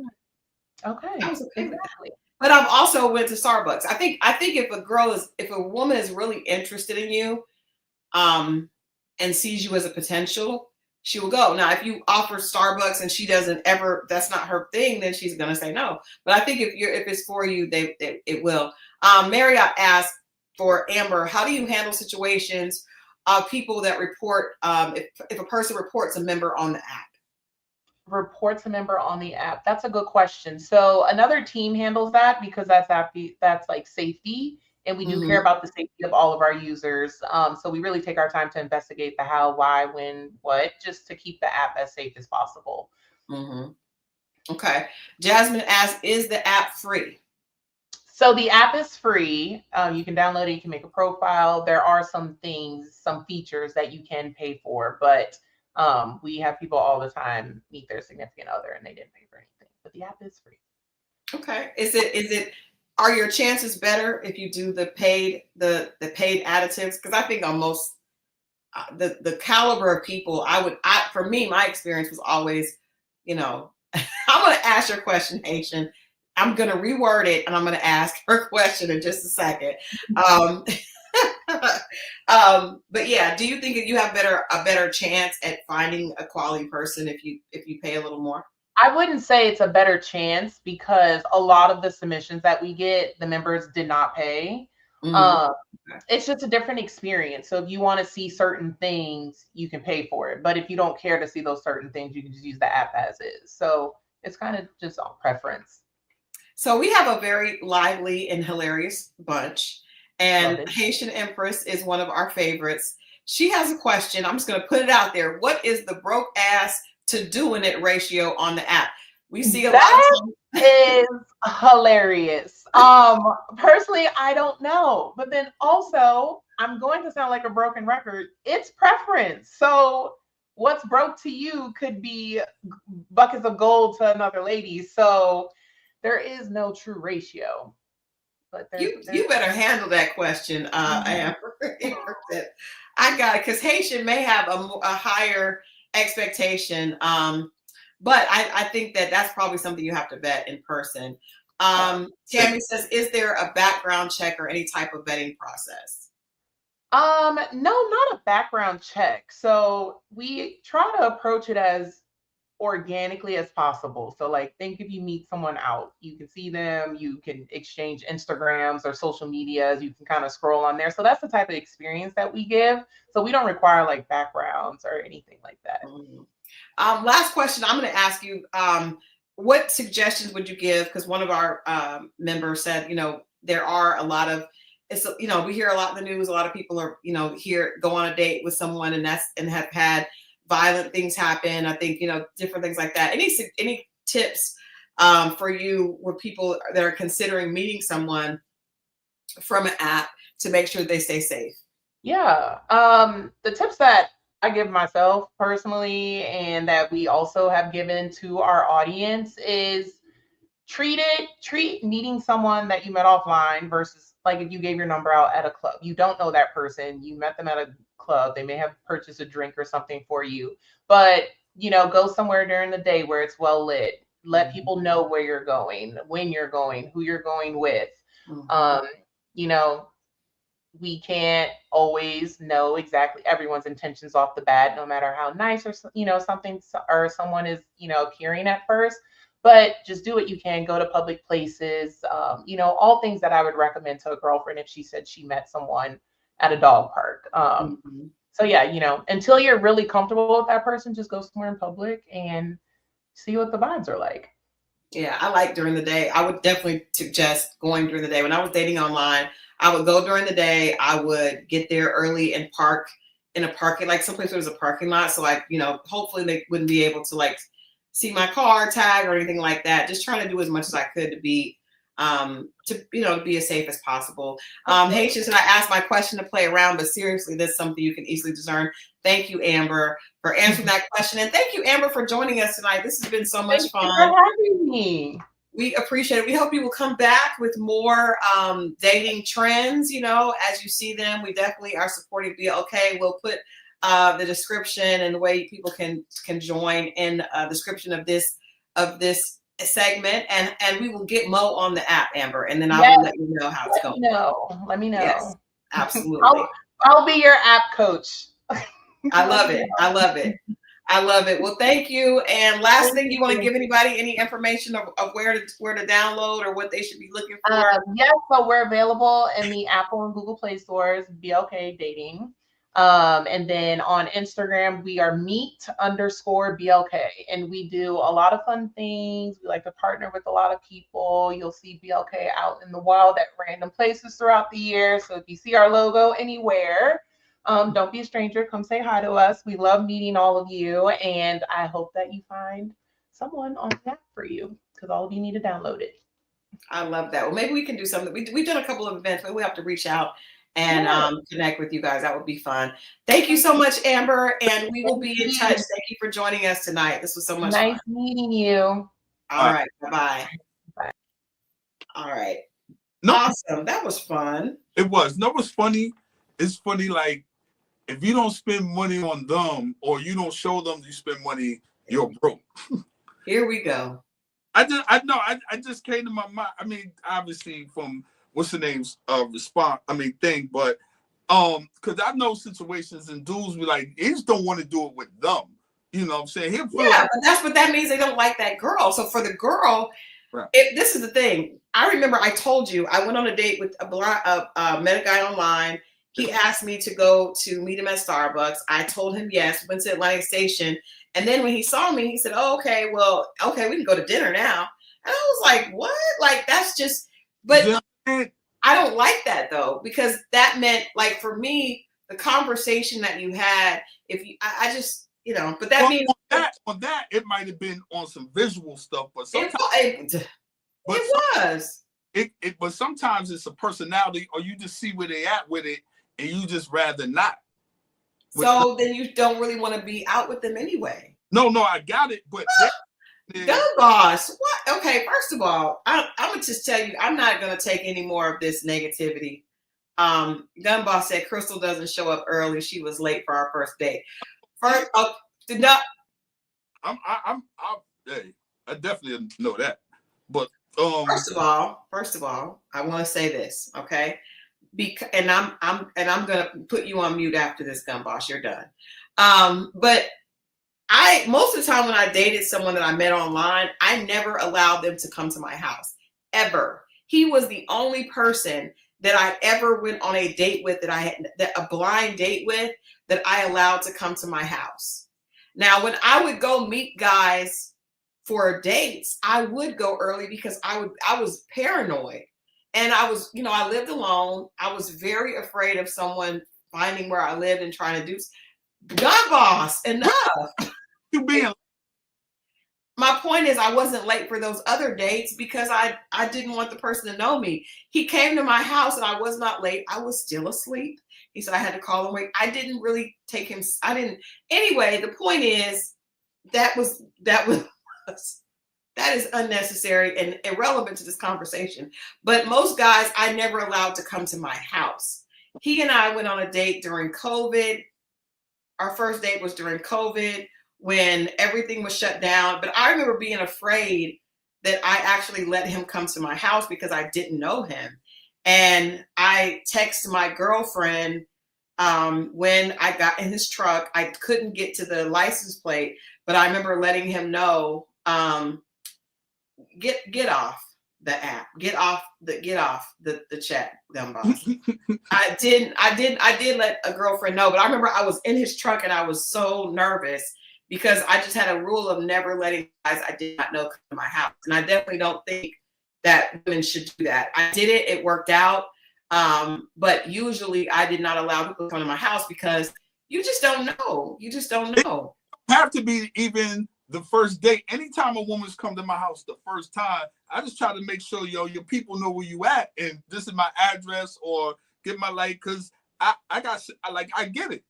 Okay. I was okay with that. But I've also went to Starbucks. I think if a woman is really interested in you, and sees you as a potential, she will go. Now, if you offer Starbucks and she doesn't ever, that's not her thing, then she's gonna say no. But I think if it's for you, it will. Marriott asked for Amber, how do you handle situations of people that report if a person reports a member on the app? Reports a member on the app. That's a good question. So another team handles that because that's like safety, and we do care about the safety of all of our users. So we really take our time to investigate the how, why, when, what, just to keep the app as safe as possible. Okay. Jasmine asks, is the app free? So the app is free. You can download it. You can make a profile. There are some features that you can pay for, but we have people all the time meet their significant other and they didn't pay for anything. But the app is free. Okay. Are your chances better if you do the paid additives? Because I think on most the caliber of people, for me, my experience was always, I'm going to ask your question, Haitian. I'm going to reword it and I'm going to ask her question in just a second. But yeah, do you think that you have a better chance at finding a quality person if you pay a little more? I wouldn't say it's a better chance because a lot of the submissions that we get, the members did not pay. It's just a different experience. So if you want to see certain things, you can pay for it. But if you don't care to see those certain things, you can just use the app as is. So it's kind of just on preference. So we have a very lively and hilarious bunch. And Haitian Empress is one of our favorites. She has a question. I'm just going to put it out there. What is the broke ass to doing it ratio on the app? We see a lot of is hilarious. Personally, I don't know. But then also, I'm going to sound like a broken record. It's preference. So what's broke to you could be buckets of gold to another lady. So there is no true ratio. But you better handle that question, Amber. I got it, because Haitian may have a higher expectation, but I think that's probably something you have to vet in person. Tammy says, is there a background check or any type of vetting process? No, not a background check. So we try to approach it as organically as possible. So like, think if you meet someone out, you can see them, you can exchange Instagrams or social medias, you can kind of scroll on there. So that's the type of experience that we give. So we don't require like backgrounds or anything like that. Last question I'm going to ask you, what suggestions would you give? Because one of our members said, there are a lot of, we hear a lot in the news, a lot of people are, go on a date with someone and have had violent things happen. I think, different things like that. Any tips for you with people that are considering meeting someone from an app to make sure they stay safe? Yeah. The tips that I give myself personally, and that we also have given to our audience, is treat meeting someone that you met offline versus like if you gave your number out at a club. You don't know that person. You met them at a club. They may have purchased a drink or something for you. But, go somewhere during the day where it's well lit. Let people know where you're going, when you're going, who you're going with. You know, we can't always know exactly everyone's intentions off the bat, no matter how nice or something or someone is appearing at first. But just do what you can. Go to public places. All things that I would recommend to a girlfriend if she said she met someone at a dog park. So yeah, until you're really comfortable with that person, just go somewhere in public and see what the vibes are like. Yeah, I like during the day. I would definitely suggest going during the day. When I was dating online, I would go during the day. I would get there early and park in a parking, like someplace where there's a parking lot. So like, hopefully they wouldn't be able to like see my car tag or anything like that. Just trying to do as much as I could to be to be as safe as possible. Haitians, and I asked my question to play around, but seriously, that's something you can easily discern. Thank you, Amber, for answering that question. And thank you, Amber, for joining us tonight. This has been so much fun. Thank you for having me. We appreciate it. We hope you will come back with more dating trends, as you see them. We definitely are supporting BLK. We'll put the description and the way people can join in the description of this segment, and we will get Mo on the app, Amber, and then I will let you know how it's going. Let me know. Yes, absolutely. I'll be your app coach. I love it. Well, thank you. And last thing, you want to give anybody any information of where to download or what they should be looking for? Yes, so we're available in the Apple and Google Play stores, BLK Dating. And then on Instagram, we are meet_BLK. And we do a lot of fun things. We like to partner with a lot of people. You'll see BLK out in the wild at random places throughout the year. So if you see our logo anywhere, don't be a stranger. Come say hi to us. We love meeting all of you. And I hope that you find someone on the app for you, because all of you need to download it. I love that. Well, maybe we can do something. We've done a couple of events, but we have to reach out and connect with you guys. That would be fun. Thank you so much, Amber. And we will be in touch. Thank you for joining us tonight. This was so much fun. Nice meeting you. All right. Bye-bye. Bye. All right. Awesome. That was fun. It was. No, it's funny. It's funny, like, if you don't spend money on them or you don't show them you spend money, you're broke. Here we go. I just came to my mind. I mean, obviously from what's the name's thing, but because I know situations and dudes be like, they just don't want to do it with them. You know what I'm saying? But that's what that means. They don't like that girl. So for the girl, right. This is the thing. I remember I told you I went on a date with met a guy online. He asked me to go to meet him at Starbucks. I told him yes. Went to Atlantic Station. And then when he saw me, he said, "Oh, okay, we can go to dinner now." And I was like, "What?" Like, that's just, but I don't like that though, because that meant, like, for me, the conversation that you had, I just, but that means on that, it might have been on some visual stuff, but sometimes but sometimes it's a personality, or you just see where they at with it, and you just rather not. So then you don't really want to be out with them anyway. No, I got it. But Gun Boss, what? Okay, first of all, I'm gonna just tell you, I'm not gonna take any more of this negativity. Gun Boss said Crystal doesn't show up early. She was late for our first date. I definitely know that. But first of all, I want to say this, okay? And I'm gonna put you on mute after this, Gun Boss. You're done. But most of the time when I dated someone that I met online, I never allowed them to come to my house, ever. He was the only person that I ever went on a date with, a blind date with, that I allowed to come to my house. Now, when I would go meet guys for dates, I would go early because I was paranoid. And I was, I lived alone. I was very afraid of someone finding where I lived and trying to do. Gun Boss, enough. My point is, I wasn't late for those other dates because I didn't want the person to know me. He came to my house and I was not late. I was still asleep. He said I had to call him away. I didn't really take him. I didn't. Anyway, the point is that is unnecessary and irrelevant to this conversation. But most guys, I never allowed to come to my house. He and I went on a date during COVID. Our first date was during COVID when everything was shut down. But I remember being afraid that I actually let him come to my house because I didn't know him. And I texted my girlfriend when I got in his truck. I couldn't get to the license plate, but I remember letting him know, get off the app, get off the chat, dumb boss. I did let a girlfriend know, but I remember I was in his truck and I was so nervous because I just had a rule of never letting guys I did not know come to my house. And I definitely don't think that women should do that. I did it, it worked out. But usually I did not allow people to come to my house because you just don't know. You just don't know. It have to be even the first date. Anytime a woman's come to my house the first time, I just try to make sure, your people know where you at, and this is my address, or get my because I get it.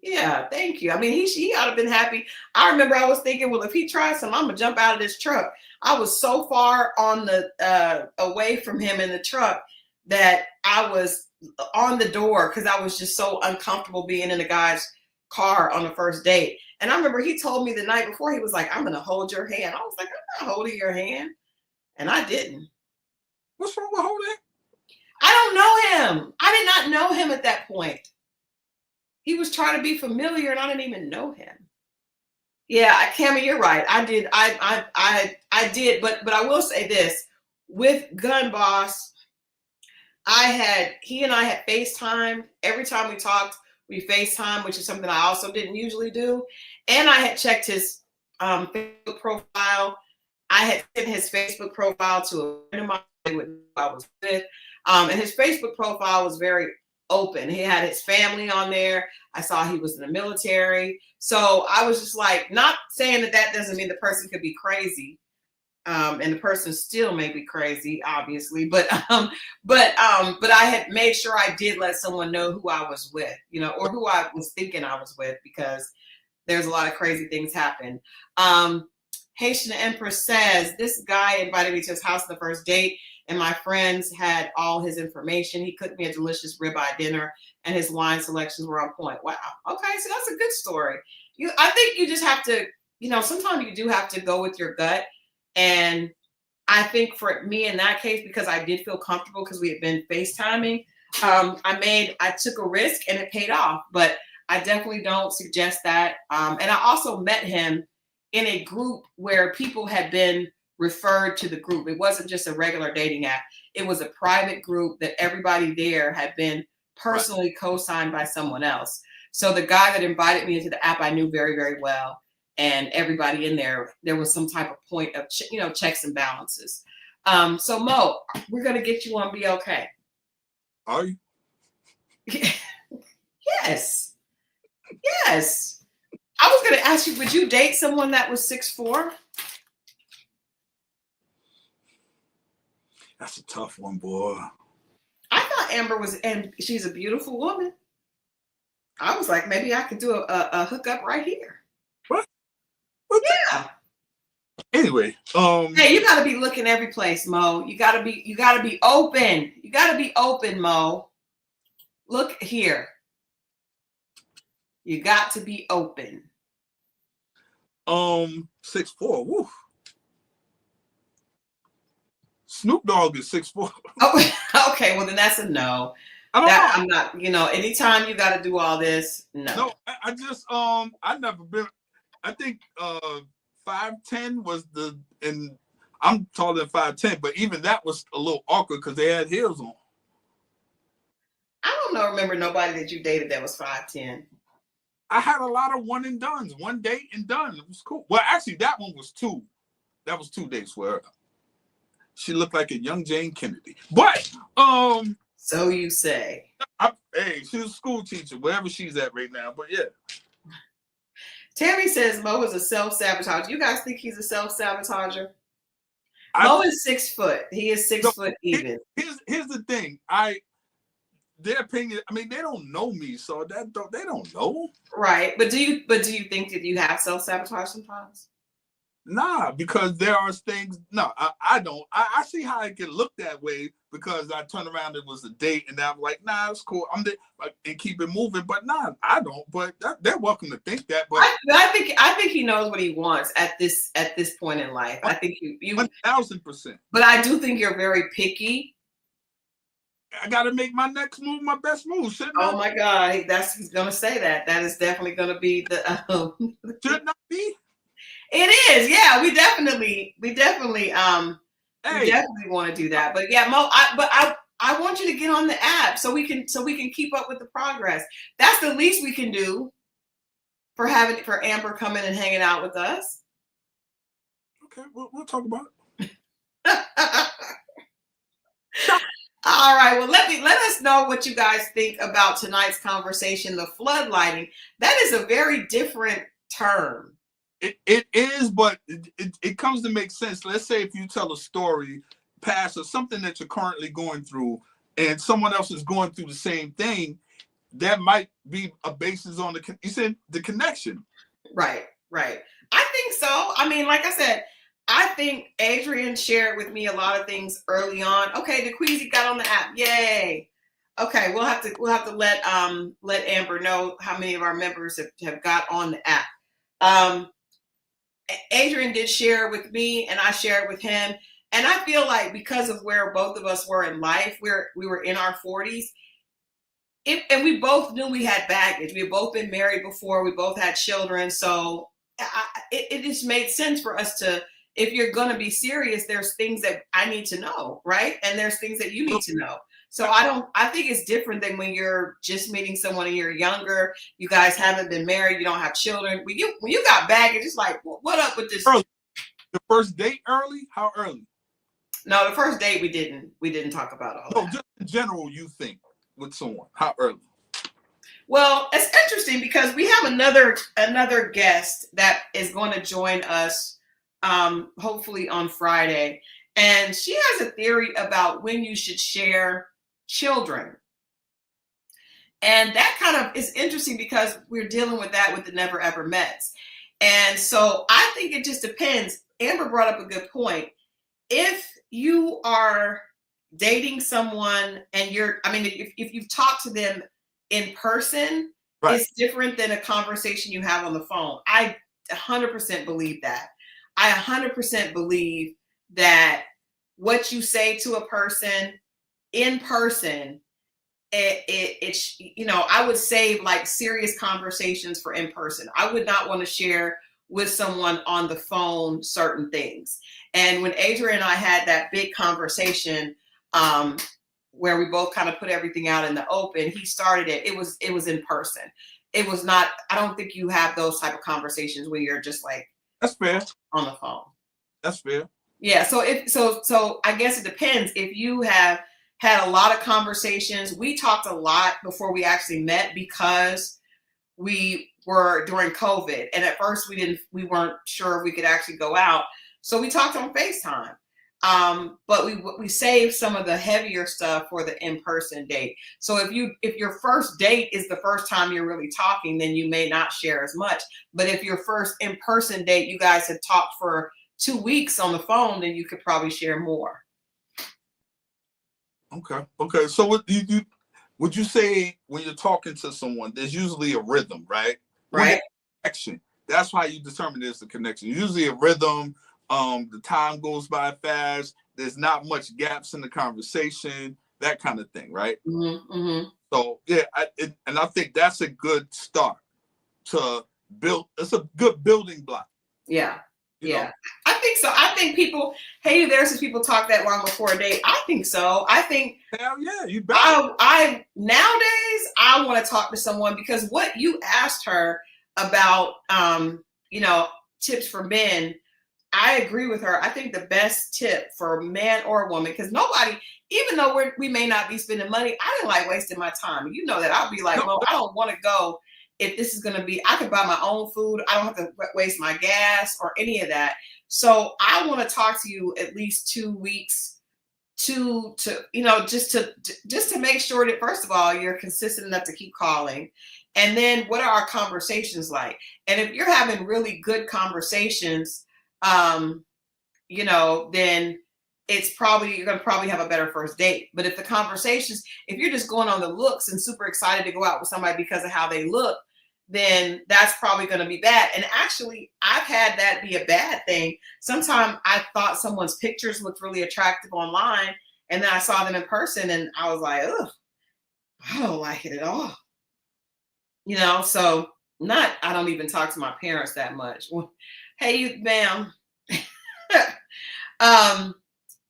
Yeah. Thank you. I mean, he ought to have been happy. I remember I was thinking, well, if he tries something, I'm gonna jump out of this truck. I was so far on the away from him in the truck that I was on the door because I was just so uncomfortable being in a guy's car on the first date. And I remember he told me the night before, he was like, I'm gonna hold your hand. I was like, I'm not holding your hand. And I didn't. What's wrong with holding? I don't know him. I did not know him at that point. He was trying to be familiar and I didn't even know him. Yeah, Cammie, you're right. I did. I did. But I will say this with Gun Boss, he and I had FaceTime. Every time we talked, we FaceTime, which is something I also didn't usually do. And I had checked his Facebook profile. I had sent his Facebook profile to a friend of mine who I was with. And his Facebook profile was very open. He had his family on there. I saw he was in the military. So I was just like, not saying that doesn't mean the person could be crazy. And the person still may be crazy, obviously, but I had made sure I did let someone know who I was with, or who I was thinking I was with, because there's a lot of crazy things happen. Haitian Empress says, this guy invited me to his house on the first date, and my friends had all his information. He cooked me a delicious ribeye dinner, and his wine selections were on point. Wow. Okay, so that's a good story. I think you just have to, sometimes you do have to go with your gut. And I think for me in that case, because I did feel comfortable because we had been FaceTiming, I took a risk and it paid off. But I definitely don't suggest that. And I also met him in a group where people had been referred to the group. It wasn't just a regular dating app. It was a private group that everybody there had been personally co-signed by someone else. So the guy that invited me into the app, I knew very, very well. And everybody in there was some type of point of, checks and balances. So Mo, we're going to get you on BLK. Are you? Yes. I was going to ask you, would you date someone that was 6'4"? That's a tough one, boy. I thought Amber and she's a beautiful woman. I was like, maybe I could do a hookup right here. What? Yeah. Anyway, hey, you gotta be looking every place, Mo. You gotta be open. You gotta be open, Mo. Look here. You got to be open. 6'4". Woo. Snoop Dogg is 6'4". Oh, okay, well then that's a no. I'm not, anytime you gotta do all this, no. No, I just I never been. I think 5'10" was and I'm taller than 5'10", but even that was a little awkward because they had heels on. I don't remember nobody that you dated that was 5'10". I had a lot of one and dones, one date and done. It was cool. Well, actually, that one was two. That was 2 dates where she looked like a young Jane Kennedy. But so you say. Hey, she's a school teacher, wherever she's at right now. But yeah. Tammy says Mo is a self-sabotager. You guys think he's a self-sabotager? Mo is 6 foot. He is 6 foot even. Here's the thing. their opinion. I mean, they don't know me, so they don't know. Right. But do you think that you have self-sabotage sometimes? Nah, because there are things. No, I don't. I see how it can look that way because I turned around. It was a date, and I'm like, nah, it's cool. And keep it moving. But nah, I don't. But they're welcome to think that. But I think he knows what he wants at this point in life. I think you 1000%. But I do think you're very picky. I got to make my next move my best move. Shouldn't Oh my God, he's gonna say that. That is definitely gonna be the. Should not be. It is, yeah. We definitely Hey, want to do that. But yeah, Mo, I want you to get on the app so we can keep up with the progress. That's the least we can do for Amber coming and hanging out with us. Okay, we'll talk about it. All right. Well, let us know what you guys think about tonight's conversation, the floodlighting. That is a very different term. It is, but it comes to make sense. Let's say if you tell a story, past or something that you're currently going through, and someone else is going through the same thing, that might be a basis on the connection. Right. I think so. I mean, like I said, I think Adrian shared with me a lot of things early on. Okay, DeQueezy got on the app. Yay. Okay, we'll have to let Amber know how many of our members have got on the app. Adrian did share with me, and I shared with him. And I feel like because of where both of us were in life, we were in our 40s, and we both knew we had baggage. We had both been married before. We both had children. So it just made sense for us to, if you're going to be serious, there's things that I need to know, right? And there's things that you need to know. So I think it's different than when you're just meeting someone and you're younger. You guys haven't been married. You don't have children. When you got baggage, it's like, what up with this? Early. The first date early? How early? No, the first date we didn't talk about all that. No, just in general, you think with someone, how early? Well, it's interesting because we have another guest that is going to join us hopefully on Friday. And she has a theory about when you should share children. And that kind of is interesting because we're dealing with that with the Never Ever Mets. And so I think it just depends. Amber brought up a good point. If you are dating someone and if you've talked to them in person, right, it's different than a conversation you have on the phone. I 100% believe that. I 100% believe that what you say to a person in person, I would save like serious conversations for in person. I would not want to share with someone on the phone certain things. And when Adrian and I had that big conversation, where we both kind of put everything out in the open, he started it. It was in person. It was not. I don't think you have those type of conversations where you're just like, that's fair, on the phone. That's fair. Yeah. So I guess it depends. If you have had a lot of conversations, we talked a lot before we actually met because we were during COVID, and at first we weren't sure if we could actually go out, so we talked on FaceTime. But we saved some of the heavier stuff for the in-person date. So if your first date is the first time you're really talking, then you may not share as much. But if your first in-person date, you guys have talked for 2 weeks on the phone, then you could probably share more. Okay. So would you say when you're talking to someone, there's usually a rhythm, right? Right. Connection. That's how you determine there's a connection. Usually a rhythm. The time goes by fast. There's not much gaps in the conversation, that kind of thing, right? Mm-hmm. So yeah, I think that's a good start to build. It's a good building block. Yeah. You know? I think so. I think people, hey, there's some people talk that long before a date. I think so. I think. Hell yeah, you bet. I nowadays I want to talk to someone because what you asked her about, tips for men. I agree with her. I think the best tip for a man or a woman, because nobody, even though we may not be spending money, I didn't like wasting my time. You know that. I'll be like, well, I don't want to go if this is going to be, I could buy my own food. I don't have to waste my gas or any of that. So I want to talk to you at least 2 weeks to just to make sure that, first of all, you're consistent enough to keep calling. And then what are our conversations like? And if you're having really good conversations, then you're going to probably have a better first date. But if the conversations, if you're just going on the looks and super excited to go out with somebody because of how they look, then that's probably going to be bad. And actually, I've had that be a bad thing. Sometimes I thought someone's pictures looked really attractive online, and then I saw them in person and I was like, ugh, I don't like it at all. So I don't even talk to my parents that much. Well, hey, you, ma'am.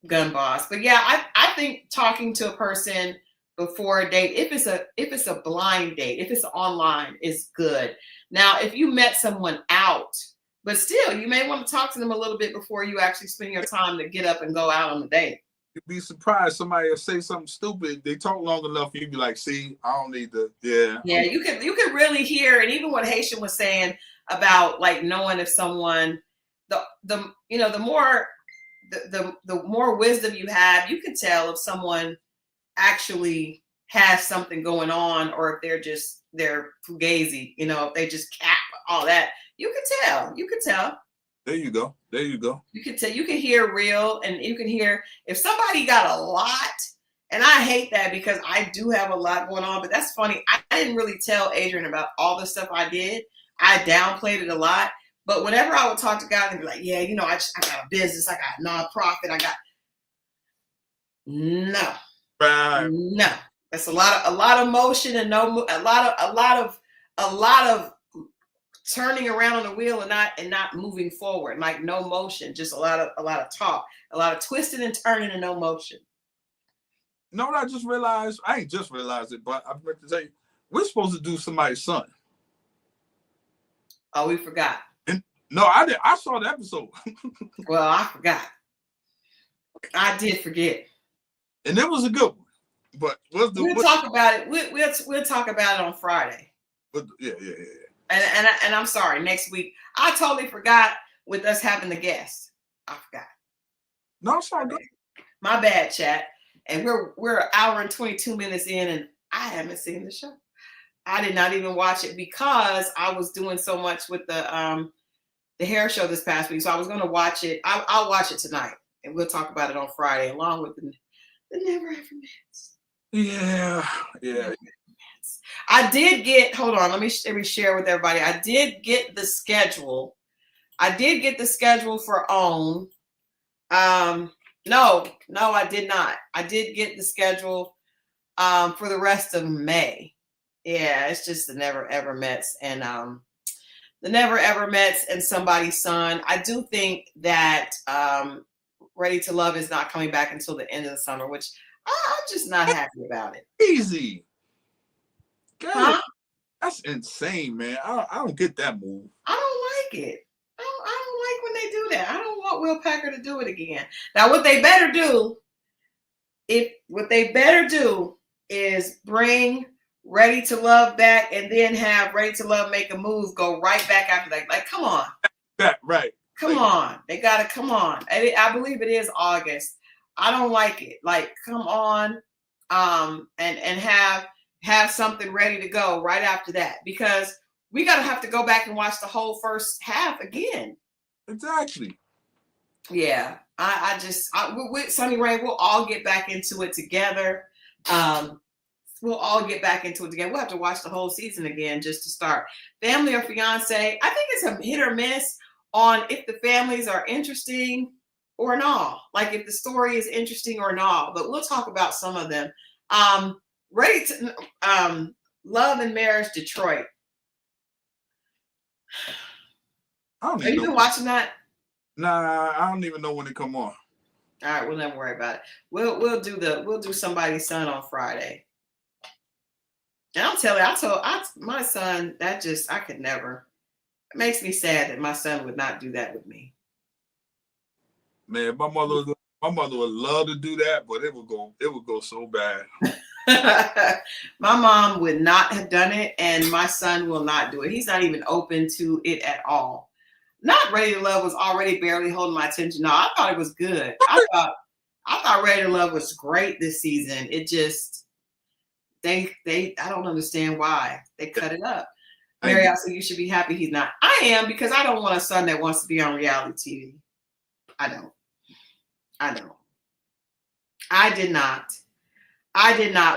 Gun boss. But yeah, I think talking to a person before a date, if it's a blind date, if it's online, is good. Now, if you met someone out, but still, you may want to talk to them a little bit before you actually spend your time to get up and go out on the date. You'd be surprised somebody will say something stupid. They talk long enough, you'd be like, see, I don't need to. Yeah. Yeah, you could really hear, and even what Haitian was saying about like knowing if someone, the more wisdom you have, you can tell if someone actually has something going on, or if they're fugazi, if they just cap all that. You can tell. There you go. You can tell. You can hear real, and you can hear if somebody got a lot. And I hate that because I do have a lot going on. But that's funny. I didn't really tell Adrian about all the stuff I did. I downplayed it a lot. But whenever I would talk to guys and be like, yeah, I got a business, I got a nonprofit, no. Right. No. That's a lot of motion and a lot of turning around on the wheel and not moving forward. Like no motion, just a lot of talk, a lot of twisting and turning and no motion. You know what I just realized? I ain't just realized it, but I'm going to tell you, we're supposed to do somebody's son. Oh, we forgot. No, I did. I saw the episode. Well, I forgot. I did forget. And it was a good one. But we'll talk about it. We'll talk about it on Friday. Yeah. And I'm sorry, next week. I totally forgot with us having the guest. I forgot. No, it's all good. My bad, chat. And we're an hour and 22 minutes in, and I haven't seen the show. I did not even watch it because I was doing so much with the hair show this past week. So I was going to watch it. I'll watch it tonight, and we'll talk about it on Friday, along with the Never Ever Mets. Yeah. I did get. Hold on, let me share with everybody. I did get the schedule. For OWN. No, I did not. I did get the schedule for the rest of May. Yeah, it's just the Never Ever Mets and the Never Ever Mets and Somebody's Son. I do think that Ready to Love is not coming back until the end of the summer, which I'm just not happy about it. Easy. Huh? That's insane, man. I don't get that move. I don't like it. I don't like when they do that. I don't want Will Packer to do it again. Now, what they better do is bring Ready to Love back, and then have Ready to Love make a move, go right back after that. Like, come on. Right. Come on. They gotta come on. I believe it is August. I don't like it. Like, come on, and have something ready to go right after that, because we gotta have to go back and watch the whole first half again. Exactly. Yeah. With Sunny Rain, we'll all get back into it together. We'll have to watch the whole season again just to start. Family or Fiance, I think it's a hit or miss on if the families are interesting or not. Like if the story is interesting or not. But we'll talk about some of them. Ready to Love and Marriage Detroit. Have you been watching that? Nah, I don't even know when it come on. All right, we'll never worry about it. We'll do Somebody's Son on Friday. And I'm telling you, my son, I could never. It makes me sad that my son would not do that with me. Man, my mother would love to do that, but it would go so bad. My mom would not have done it, and my son will not do it. He's not even open to it at all. Not Ready to Love was already barely holding my attention. No, I thought it was good. I thought I thought Ready to Love was great this season. It just they I don't understand why they cut it up. Mary, I said you should be happy he's not. I am, because I don't want a son that wants to be on reality TV. I don't. I did not.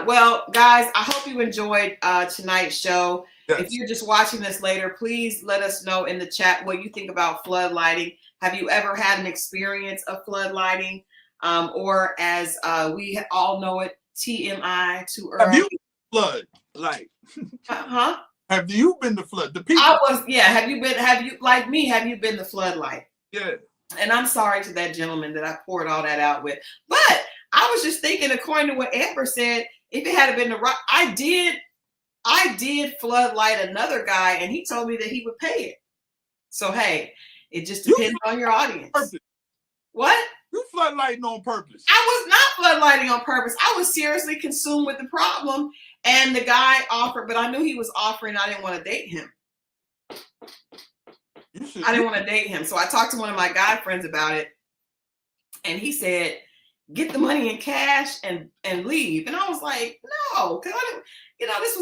Well, guys, I hope you enjoyed tonight's show. Yes. If you're just watching this later, please let us know in the chat what you think about floodlighting. Have you ever had an experience of floodlighting? Or as we all know it, TMI, too early. Have you floodlight? Huh? Have you been the flood? The people. Have you, like me, have you been the floodlight? Yeah. And I'm sorry to that gentleman that I poured all that out with. But I was just thinking, according to what Amber said, if it had been the right, I did floodlight another guy, and he told me that he would pay it. So hey, it just depends on your audience. Purpose. What? You floodlighting on purpose. I was not floodlighting on purpose. I was seriously consumed with the problem, and the guy offered, but I knew he was offering. I didn't want to date him. I didn't want to date him. So I talked to one of my guy friends about it, and he said, get the money in cash and leave. And I was like, no, because I didn't,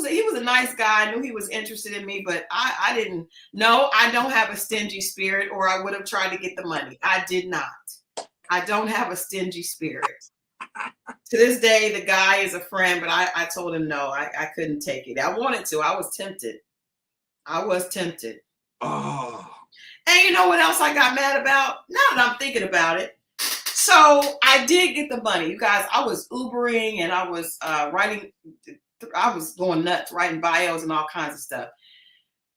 he was a nice guy. I knew he was interested in me, but I didn't know. I don't have a stingy spirit, or I would have tried to get the money. I did not. I don't have a stingy spirit. To this day, the guy is a friend, but I told him no, I couldn't take it. I wanted to. I was tempted. Oh. And you know what else I got mad about? Now that I'm thinking about it. So I did get the money. You guys, I was Ubering, and I was I was going nuts, writing bios and all kinds of stuff.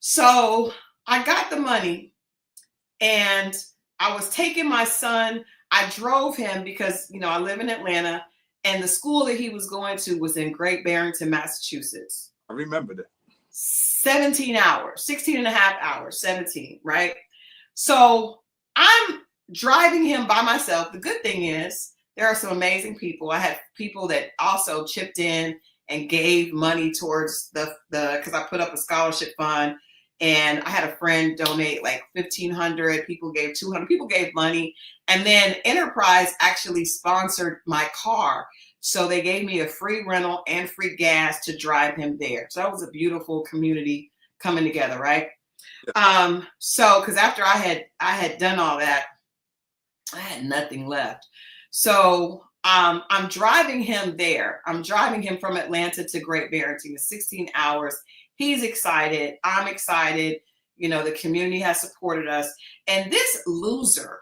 So I got the money, and I was taking my son. I drove him because, I live in Atlanta, and the school that he was going to was in Great Barrington, Massachusetts. I remember that. 17 hours, 16 and a half hours, 17, right? So I'm driving him by myself. The good thing is there are some amazing people. I had people that also chipped in and gave money towards because I put up a scholarship fund, and I had a friend donate like $1,500. People gave $200. People gave money. And then Enterprise actually sponsored my car. So they gave me a free rental and free gas to drive him there. So that was a beautiful community coming together, right? Yeah. So because after I had done all that, I had nothing left. So I'm driving him there. I'm driving him from Atlanta to Great Barrington. It's 16 hours. He's excited. I'm excited. The community has supported us. And this loser,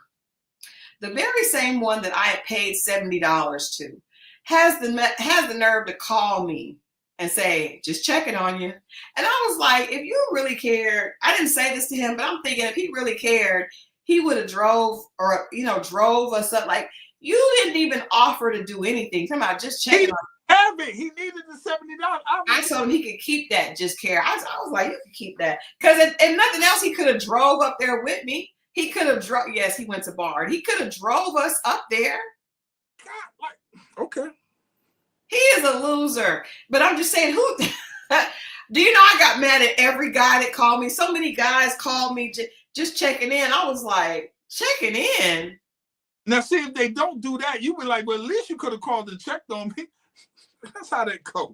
the very same one that I had paid $70 to, has the nerve to call me and say, just checking on you. And I was like, if you really cared, I didn't say this to him, but I'm thinking if he really cared, he would have drove us up. Like, you didn't even offer to do anything. Come on, just checking on you. He needed the $70. I told him he could keep that. Just care. I was like, you can keep that. Because if nothing else, he could have drove up there with me. He could have drove. Yes, he went to Bard. He could have drove us up there. God, okay. He is a loser. But I'm just saying, who? Do you know I got mad at every guy that called me? So many guys called me just checking in. I was like, checking in? Now, see, if they don't do that, you be like, well, at least you could have called and checked on me. That's how that goes.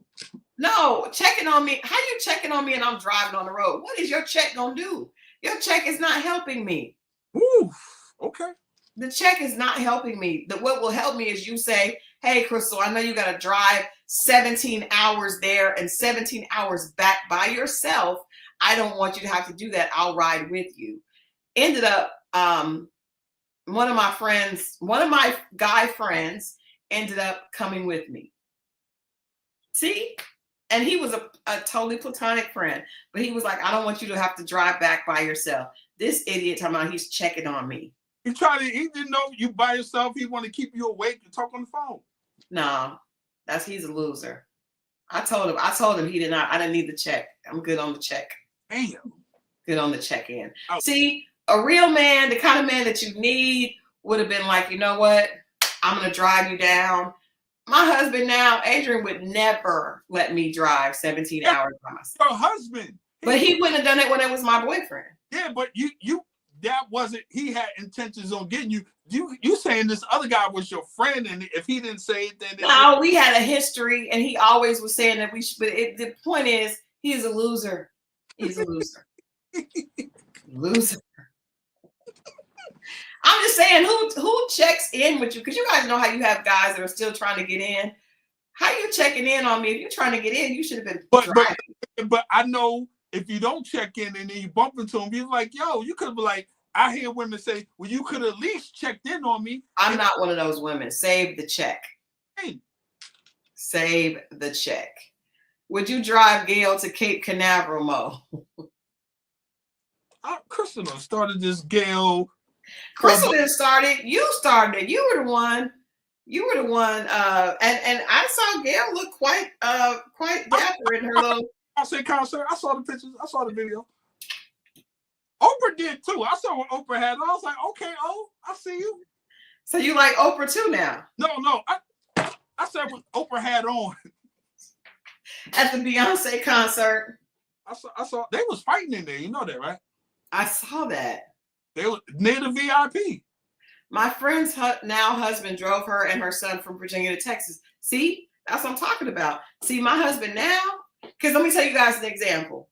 No, checking on me. How you checking on me and I'm driving on the road? What is your check going to do? Your check is not helping me. Ooh, okay. The check is not helping me. What will help me is you say, hey, Crystal, I know you got to drive 17 hours there and 17 hours back by yourself. I don't want you to have to do that. I'll ride with you. Ended up, one of my guy friends ended up coming with me. See? And he was a totally platonic friend, but he was like, I don't want you to have to drive back by yourself. This idiot talking about he's checking on me. He didn't know you by yourself. He want to keep you awake and talk on the phone. No, he's a loser. I told him I didn't need the check. I'm good on the check. Damn. Good on the check-in. Oh. See, a real man, the kind of man that you need, would have been like, you know what? I'm going to drive you down. My husband now, Adrian, would never let me drive 17 hours by myself. Your husband. But he wouldn't have done it when it was my boyfriend. Yeah, but you that wasn't, he had intentions on getting you. You saying this other guy was your friend, and if he didn't say it, then no, we had a history, and he always was saying that we should. But the point is, he's a loser. He's a loser. Loser. I'm just saying, who checks in with you? Because you guys know how you have guys that are still trying to get in. How you checking in on me? If you're trying to get in, you should have been driving. But I know if you don't check in and then you bump into him, you're like, yo, you could be like, I hear women say, well, you could at least checked in on me. I'm not one of those women. Save the check. Hey. Save the check. Would you drive Gail to Cape Canaveral, Mo? Crystal started this Gail. Crystal didn't start it. You started it. You were the one. You were the one. And I saw Gail look quite dapper in her little. I said concert. I saw the pictures. I saw the video. Oprah did too. I saw what Oprah had. I was like, okay, I see you. So you like Oprah too now? No. I said what Oprah had on. At the Beyonce concert. I saw they was fighting in there. You know that, right? I saw that. They were near the VIP. My friend's now husband drove her and her son from Virginia to Texas. See, that's what I'm talking about. See, my husband now, because let me tell you guys an example.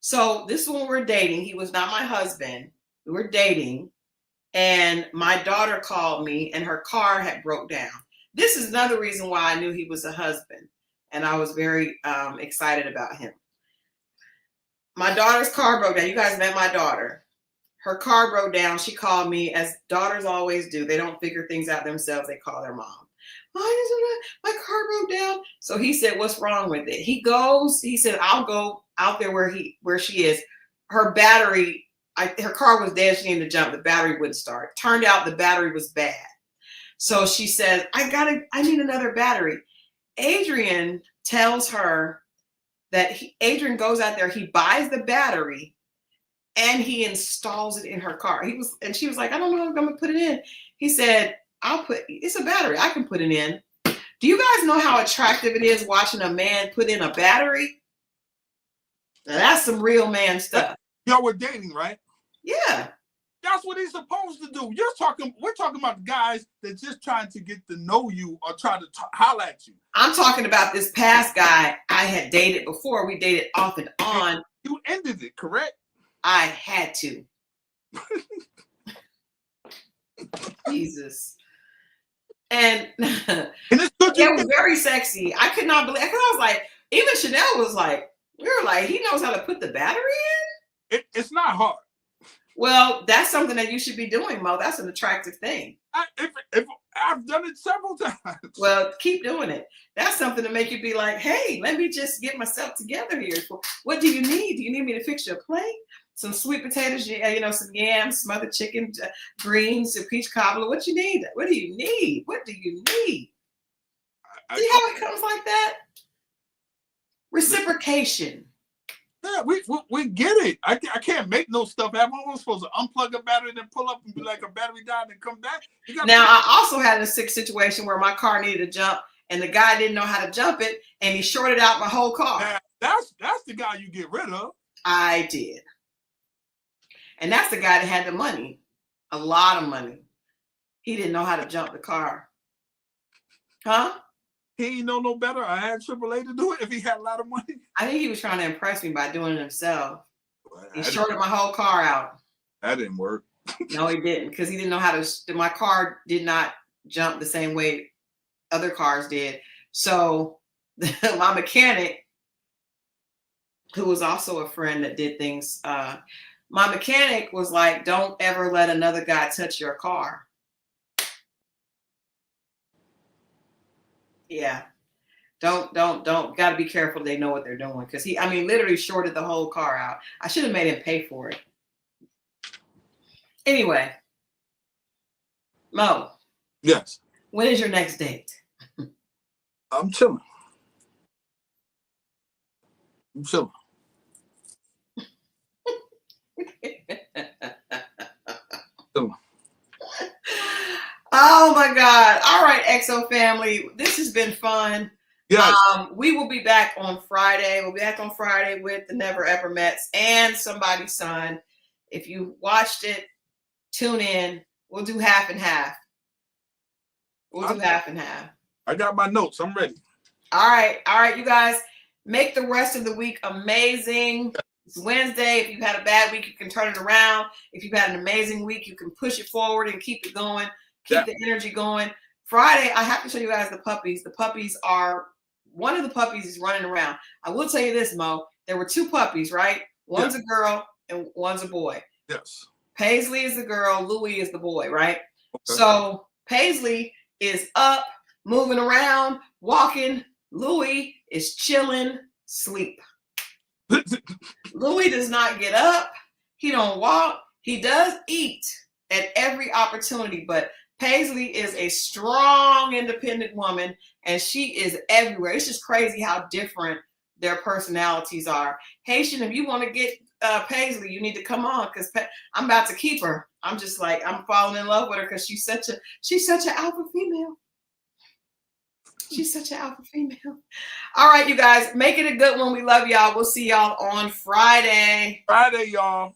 So this is when we're dating. He was not my husband. We were dating, and my daughter called me, and her car had broke down. This is another reason why I knew he was a husband, and I was very excited about him. My daughter's car broke down. You guys met my daughter. Her car broke down. She called me, as daughters always do. They don't figure things out themselves. They call their mom. My car broke down. So he said, what's wrong with it? He said, I'll go out there where she is. Her battery, her car was dead. She needed to jump. The battery wouldn't start. Turned out the battery was bad. So she says, I need another battery. Adrian tells her that Adrian goes out there, he buys the battery, and he installs it in her car. And she was like, I don't know if I'm gonna put it in. He said, it's a battery. I can put it in. Do you guys know how attractive it is watching a man put in a battery? Now, that's some real man stuff. Y'all were dating, right? Yeah. That's what he's supposed to do. We're talking about the guys that just trying to get to know you or try to holler at you. I'm talking about this past guy I had dated before. We dated off and on. You ended it, correct? I had to. Jesus. And it's good. It was very sexy. I could not believe, because I was like, even Chanel was like, we were like, he knows how to put the battery in? It's not hard. Well, that's something that you should be doing, Mo. That's an attractive thing. If I've done it several times. Well, keep doing it. That's something to make you be like, hey, let me just get myself together here. What do you need? Do you need me to fix your plate? Some sweet potatoes, some yams, smothered chicken, greens, a peach cobbler. What you need? What do you need? What do you need? See how it comes like that? Reciprocation. Yeah, we get it. I can't make no stuff happen. I'm supposed to unplug a battery, then pull up and be like, a battery died and come back. Now, I also had a sick situation where my car needed to jump, and the guy didn't know how to jump it, and he shorted out my whole car. Now, that's the guy you get rid of. I did. And that's the guy that had the money, a lot of money. He didn't know how to jump the car. Huh? He ain't know no better. I had AAA to do it if he had a lot of money. I think he was trying to impress me by doing it himself. Well, he shorted my whole car out. That didn't work. No, he didn't, because he didn't know how to. My car did not jump the same way other cars did. So my mechanic, who was also a friend that did things, my mechanic was like, don't ever let another guy touch your car. Yeah. Don't. Got to be careful. They know what they're doing. Because he literally shorted the whole car out. I should have made him pay for it. Anyway. Mo. Yes. When is your next date? I'm chilling. Oh my God. All right, XO family. This has been fun. Yes. We will be back on Friday. We'll be back on Friday with the Never Ever Mets and Somebody's Son. If you watched it, tune in. We'll do half and half. We'll do half and half. I got my notes. I'm ready. All right, you guys. Make the rest of the week amazing. It's Wednesday. If you've had a bad week, you can turn it around. If you've had an amazing week, you can push it forward and keep it going. Keep the energy going. Friday, I have to show you guys the puppies. The puppies are, one of the puppies is running around. I will tell you this, Mo. There were two puppies, right? One's a girl and one's a boy. Yes. Paisley is the girl. Louie is the boy, right? Okay. So Paisley is up, moving around, walking. Louie is chilling, sleep. Louie does not get up. He don't walk. He does eat at every opportunity, but Paisley is a strong, independent woman, and she is everywhere. It's just crazy how different their personalities are. Haitian, if you want to get Paisley, you need to come on, because I'm about to keep her. I'm just like, I'm falling in love with her because she's such an alpha female. She's such an alpha female. All right, you guys, make it a good one. We love y'all. We'll see y'all on Friday. Friday, y'all.